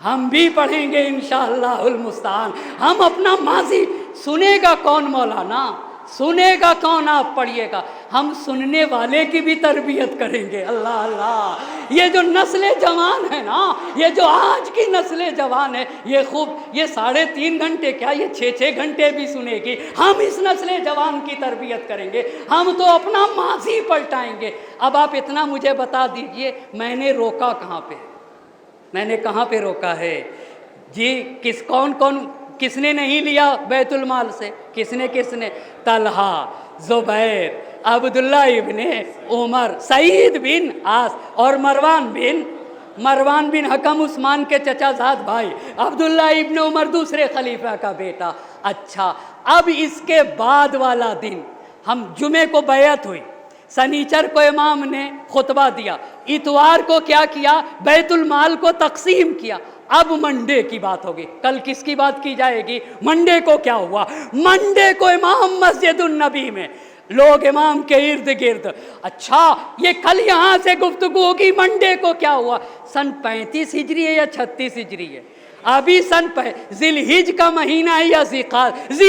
ہم بھی پڑھیں گے انشاءاللہ المستعان۔ ہم اپنا ماضی، سنے گا کون مولانا، سنے گا کون، آپ پڑھیے گا، ہم سننے والے کی بھی تربیت کریں گے۔ اللہ اللہ، یہ جو نسل جوان ہے نا، یہ جو آج کی نسل جوان ہے، یہ خوب، یہ 3.5 گھنٹے کیا، یہ 6 گھنٹے بھی سنے گی۔ ہم اس نسل جوان کی تربیت کریں گے، ہم تو اپنا ماضی پلٹائیں گے۔ اب آپ اتنا مجھے بتا دیجئے، میں نے روکا کہاں پہ، میں نے کہاں پہ روکا ہے جی؟ کس نے نہیں لیا بیت المال سے، کس نے طلحہ، زبیر، عبداللہ ابن عمر، سعید بن عاص اور مروان بن حکم، عثمان کے چچا زاد بھائی، عبداللہ ابن عمر دوسرے خلیفہ کا بیٹا۔ اچھا، اب اس کے بعد والا دن، ہم جمعے کو بیعت ہوئی، سنیچر کو امام نے خطبہ دیا، اتوار کو کیا کیا، بیت المال کو تقسیم کیا۔ اب منڈے کی بات ہوگی، کل کس کی بات کی جائے گی؟ منڈے کو کیا ہوا؟ منڈے کو امام مسجد النبی میں، لوگ امام کے ارد گرد۔ اچھا، یہ کل یہاں سے گفتگو ہوگی، منڈے کو کیا ہوا؟ سن 35 ہجری ہے یا 36 ہجری ہے؟ ابھی ذی الحج کا مہینہ ہے یا ذی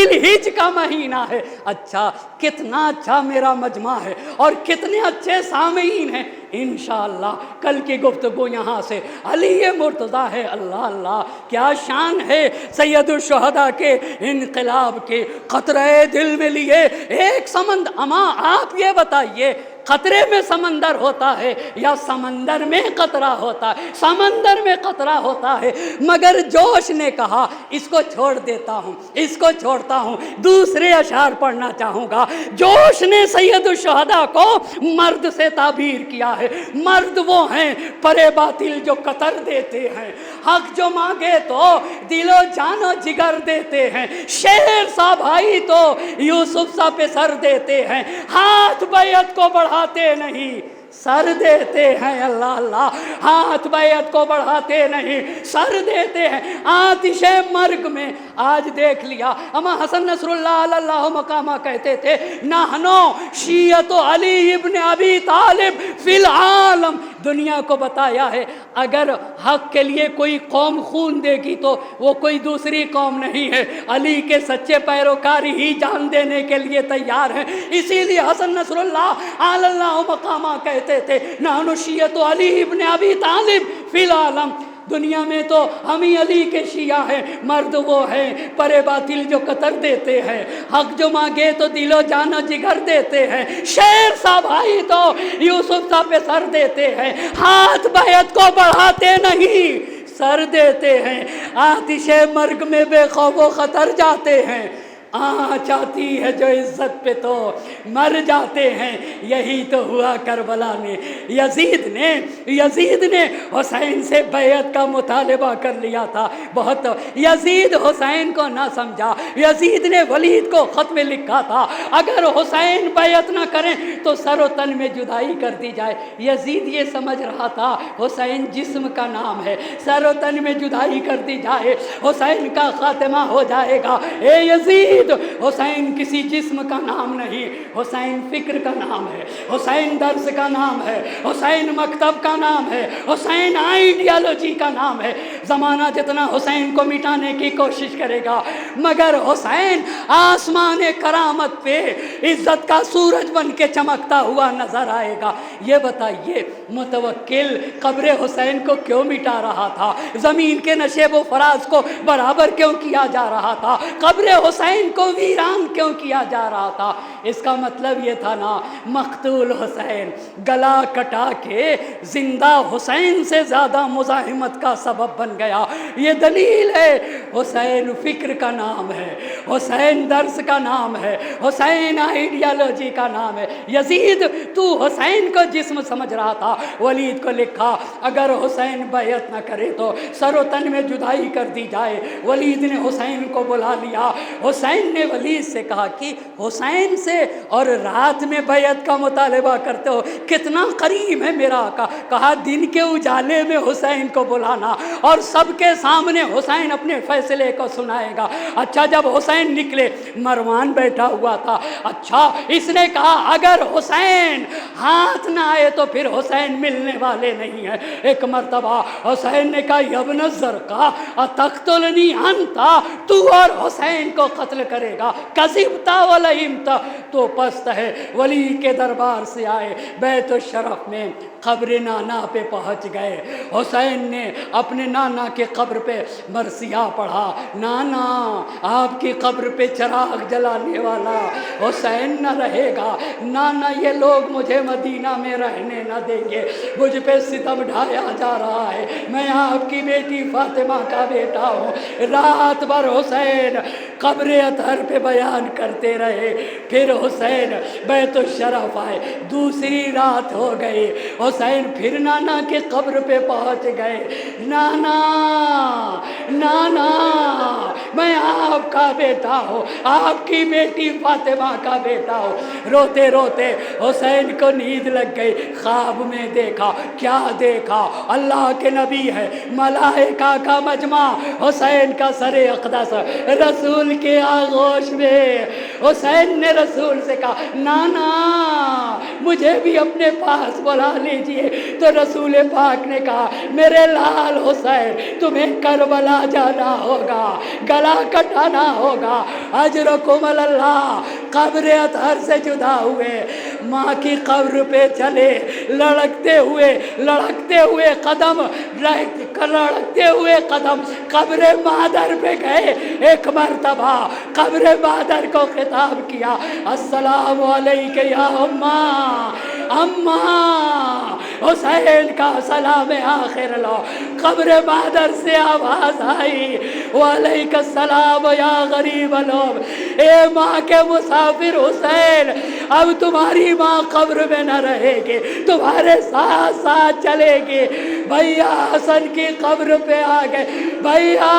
الحج کا مہینہ ہے؟ اچھا، کتنا اچھا میرا مجمع ہے اور کتنے اچھے سامعین ہیں۔ انشاءاللہ کل کی گفتگو یہاں سے علی مرتضیٰ ہے۔ اللہ اللہ، کیا شان ہے سید الشہداء کے انقلاب کے قطرے دل میں لیے ایک سمندر۔ اما آپ یہ بتائیے، قطرے میں سمندر ہوتا ہے یا سمندر میں قطرہ ہوتا ہے؟ سمندر میں قطرہ ہوتا ہے، مگر جوش نے کہا اس کو چھوڑ دیتا ہوں، اس کو چھوڑتا ہوں، دوسرے اشعار پڑھنا چاہوں گا۔ جوش نے سید الشہداء کو مرد سے تعبیر کیا ہے۔ مرد وہ ہیں پرے باطل جو قطر دیتے ہیں، حق جو مانگے تو دل و جان و جگر دیتے ہیں، شیر سا بھائی تو یوسف سا پہ سر دیتے ہیں، ہاتھ بیعت کو بڑھاتے نہیں سر دیتے ہیں۔ اللہ اللہ، ہاتھ بیعت کو بڑھاتے نہیں سر دیتے ہیں۔ آتش مرگ میں آج دیکھ لیا، اما حسن نصر اللہ اللہ مقامہ کہتے تھے، نحنو شیعت علی ابن ابی طالب فی العالم۔ دنیا کو بتایا ہے اگر حق کے لیے کوئی قوم خون دے گی تو وہ کوئی دوسری قوم نہیں ہے، علی کے سچے پیروکار ہی جان دینے کے لیے تیار ہیں۔ اسی لیے حسن نصر اللہ اللہ مقامہ کہتے تھے، نحن شیعت علی ابن ابی طالب فی العالم۔ دنیا میں تو ہم ہی علی کے شیعہ ہیں، مرد وہ ہیں پرے باطل جو قطر دیتے ہیں، حق جو مانگے تو دل و جان و جگر دیتے ہیں، شیر سا بھائی تو یوسف سا پہ سر دیتے ہیں، ہاتھ بیعت کو بڑھاتے نہیں سر دیتے ہیں، آتش مرگ میں بے خوف و خطر جاتے ہیں، چاہتی ہے جو عزت پہ تو مر جاتے ہیں۔ یہی تو ہوا کربلا میں، یزید نے حسین سے بیعت کا مطالبہ کر لیا تھا۔ بہت یزید حسین کو نہ سمجھا، یزید نے ولید کو خط میں لکھا تھا اگر حسین بیعت نہ کریں تو سر و تن میں جدائی کر دی جائے۔ یزید یہ سمجھ رہا تھا حسین جسم کا نام ہے، سر و تن میں جدائی کر دی جائے حسین کا خاتمہ ہو جائے گا۔ اے یزید، حسین کسی جسم کا نام نہیں، حسین فکر کا نام ہے، حسین درس کا نام ہے، حسین مکتب کا نام ہے، حسین آئیڈیالوجی کا نام ہے۔ زمانہ جتنا حسین کو مٹانے کی کوشش کرے گا مگر حسین آسمان کرامت پہ عزت کا سورج بن کے چمکتا ہوا نظر آئے گا۔ یہ بتائیے متوکل قبر حسین کو کیوں مٹا رہا تھا؟ زمین کے نشیب و فراز کو برابر کیوں کیا جا رہا تھا؟ قبر حسین کو ویران کیوں کیا جا رہا تھا؟ اس کا مطلب یہ تھا نا، مقتول حسین گلا کٹا کے زندہ حسین سے زیادہ مزاحمت کا سبب بن گیا۔ یہ دلیل ہے حسین فکر کا نام ہے، حسین درس کا نام ہے، حسین آئیڈیالوجی کا نام ہے۔ یزید تو حسین کو جسم سمجھ رہا تھا، ولید کو لکھا اگر حسین بیعت نہ کرے تو سر و تن میں جدائی کر دی جائے۔ ولید نے حسین کو بلا لیا، حسین نے ولید سے کہا کہ حسین سے اور رات میں بیعت کا مطالبہ کرتے ہو، کتنا قریب ہے میرا آقا۔ کہا دن کے اجالے میں حسین کو بلانا اور سب کے سامنے حسین اپنے فیصلے کو سنائے گا۔ اچھا جب حسین نکلے، مروان بیٹھا ہوا تھا، اچھا اس نے کہا اگر حسین ہاتھ نہ آئے تو پھر حسین ملنے والے نہیں ہیں۔ ایک مرتبہ حسین نے کہا ابن الزرقاء اتقتلنی انتا، تو اور حسین کو قتل کرے گا، کذبتا ولئمتا، تو پست ہے۔ ولی کے دربار سے آئے، بیت الشرف میں قبر نانا پہ پہنچ گئے۔ حسین نے اپنے نانا کے قبر پہ مرثیہ پڑھا، نانا آپ کی قبر پہ چراغ جلانے والا حسین نہ رہے گا، نانا یہ لوگ مجھے مدینہ میں رہنے نہ دیں گے، مجھ پہ ستم ڈھایا جا رہا ہے، میں آپ کی بیٹی فاطمہ کا بیٹا ہوں۔ رات بھر حسین قبر اطہر پہ بیان کرتے رہے، پھر حسین بیت الشرف آئے، دوسری رات ہو گئی، حسین پھر نانا کے قبر پہ پہنچ گئے، نانا نانا میں آپ کا بیٹا ہوں، آپ کی بیٹی فاطمہ کا بیٹا ہوں۔ روتے روتے حسین کو نیند لگ گئی، خواب میں دیکھا، کیا دیکھا؟ اللہ کے نبی ہے، ملائکہ کا مجمع، حسین کا سر اقدس رسول کے آغوش میں۔ حسین نے رسول سے کہا نانا مجھے بھی اپنے پاس بلا لیجئے، تو رسول پاک نے کہا میرے لال حسین تمہیں کربلا جانا ہوگا، گلا کٹانا ہوگا، اجرکم اللہ۔ قبر اطہر سے جدا ہوئے، ماں کی قبر پہ چلے، لڑکتے ہوئے قدم قبر مادر پہ گئے۔ ایک مرتبہ قبر مادر کو خطاب کیا، السلام علیکہ یا اماں، اماں۔ حسین کا سلام آخر لو، قبر مادر سے آواز آئی وعلیکہ السلام یا غریب لوگ، اے ماں کے مسافر حسین، اب تمہاری ماں قبر میں نہ رہے گی، تمہارے ساتھ ساتھ چلے گی۔ بھیا حسن کی قبر پہ آ گئے، بھیا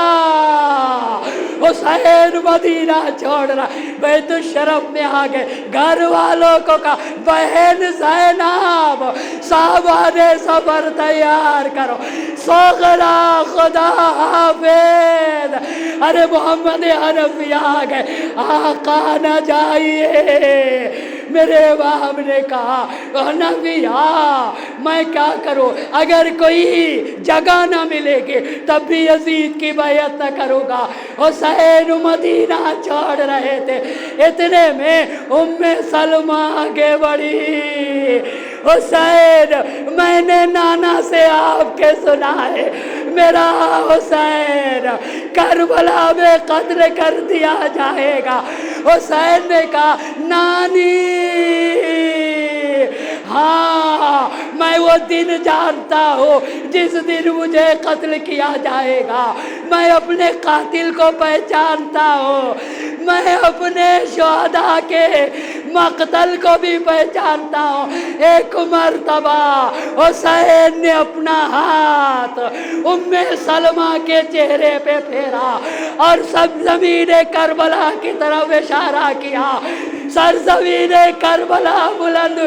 حسین مدینہ چھوڑ رہا، بیت الشرف میں آ گئے، گھر والوں کو کہا بہن زینب سامان سفر تیار کرو، سوغلا خدا حافظ۔ ارے محمد حنفی آ گئے، آقا نہ جائیے۔ میرے باپ نے کہا حنفیہ میں کیا کروں، اگر کوئی جگہ نہ ملے گی تب بھی یزید کی بیعت نہ کروں گا۔ حسین مدینہ چھوڑ رہے تھے، اتنے میں ام سلمہ آگے بڑھی، حسین میں نے نانا سے آپ کے سنا ہے، میرا حسین کربلا میں قتل کر دیا جائے گا۔ حسین نے کہا نانی ہاں میں وہ دن جانتا ہوں جس دن مجھے قتل کیا جائے گا، میں اپنے قاتل کو پہچانتا ہوں، میں اپنے شہداء کے مقتل کو بھی پہچانتا ہوں۔ ایک مرتبہ حسین نے اپنا ہاتھ ام سلمہ کے چہرے پہ پھیرا اور سرزمین کربلا کی طرف اشارہ کیا، سرزمین کربلا بلند،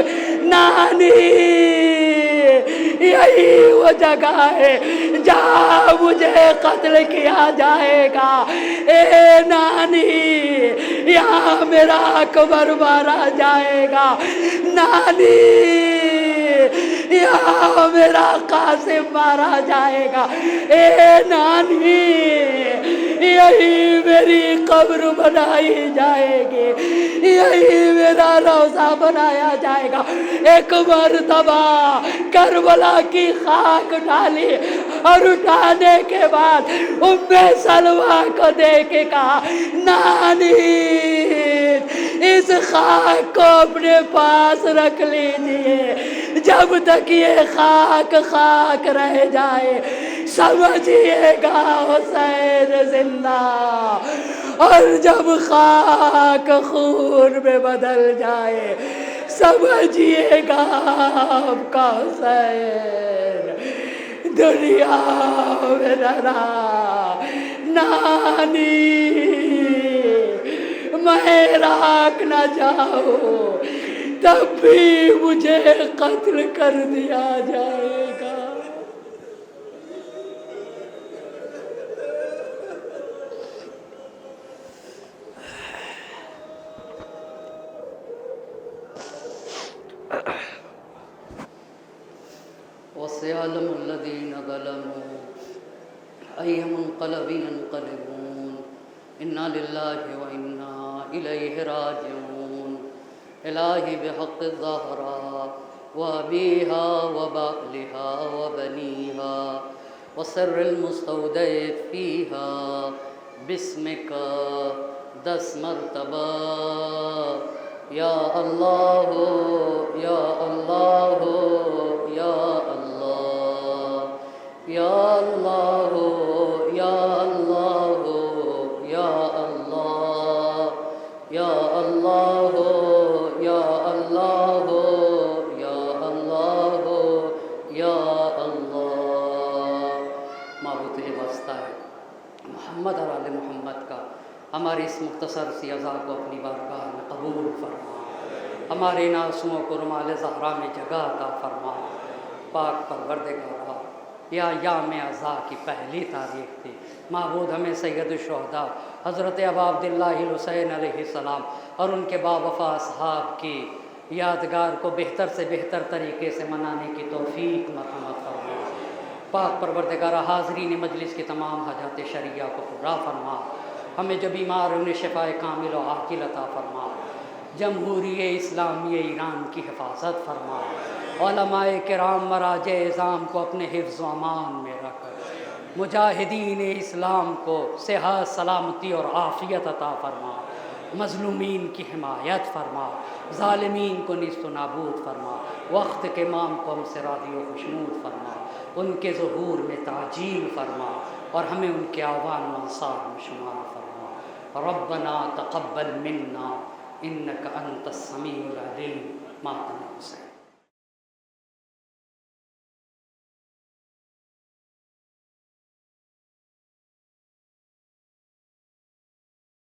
نانی یہی وہ جگہ ہے جہاں مجھے قتل کیا جائے گا، اے نانی یہاں میرا اکبر مارا جائے گا، نانی یہاں میرا قاسم مارا جائے گا، اے نانی یہی میری قبر بنائی جائے گی، یہی میرا روضہ بنایا جائے گا۔ ایک مرتبہ کربلا کی خاک اٹھالی اور اٹھانے کے بعد ام سلمہ کو دیکھ کے کہا نانی اس خاک کو اپنے پاس رکھ لیجئے، جب تک یہ خاک خاک رہ جائے سمجھیے گا حسین زندہ، اور جب خاک خون میں بدل جائے سمجھیے گا آپ کا حسین دنیا میں رہا نانی میں راک نہ جاؤ تب بھی مجھے قتل کر دیا جائے گا۔ وسيعلم الذين ظلموا أي منقلب ينقلبون إنا لله وإنا إليه راجعون۔ إلهي بحق الزهراء وأبيها وبعلها وبنيها وسر المستودع فيها باسمك 10 مرتبہ یا اللہ یا اللہ یا اللہ یا اللہ یا اللہ یا اللہ یا اللہ یا اللہ یا اللہ یا اللہ۔ معبود تجھے واسطہ ہے محمد اور آل محمد کا، ہماری اس مختصر سی عزا کو اپنی بارگاہ میں قبول فرما، ہمارے ان آنسوؤں کو رمال زہرا میں جگہ عطا فرما۔ پاک پروردگارا، یہ ایام عزا کی پہلی تاریخ تھی، معبود ہمیں سید الشہداء حضرت ابا عبداللہ الحسین علیہ السلام اور ان کے باوفا اصحاب کی یادگار کو بہتر سے بہتر طریقے سے منانے کی توفیق مرحمت فرما۔ پاک پروردگارہ، حاضرین مجلس کی تمام حاجات شرعیہ کو پورا فرما، ہمیں جو بیمار ہیں انہیں شفاء کامل و عاجل عطا فرما، جمہوریہ اسلامی ایران کی حفاظت فرما، علماء کرام مراجع اعظام کو اپنے حفظ و امان میں رکھ، مجاہدین اسلام کو صحت سلامتی اور عافیت عطا فرما، مظلومین کی حمایت فرما، ظالمین کو نیست و نابود فرما، وقت کے امام کو ہم سے راضی و خوشنود فرما، ان کے ظہور میں تعجیل فرما اور ہمیں ان کے اعوان و انصار میں شمار فرما۔ ربنا تقبل منا انک انت السمیع العلیم۔ ماتم حسین۔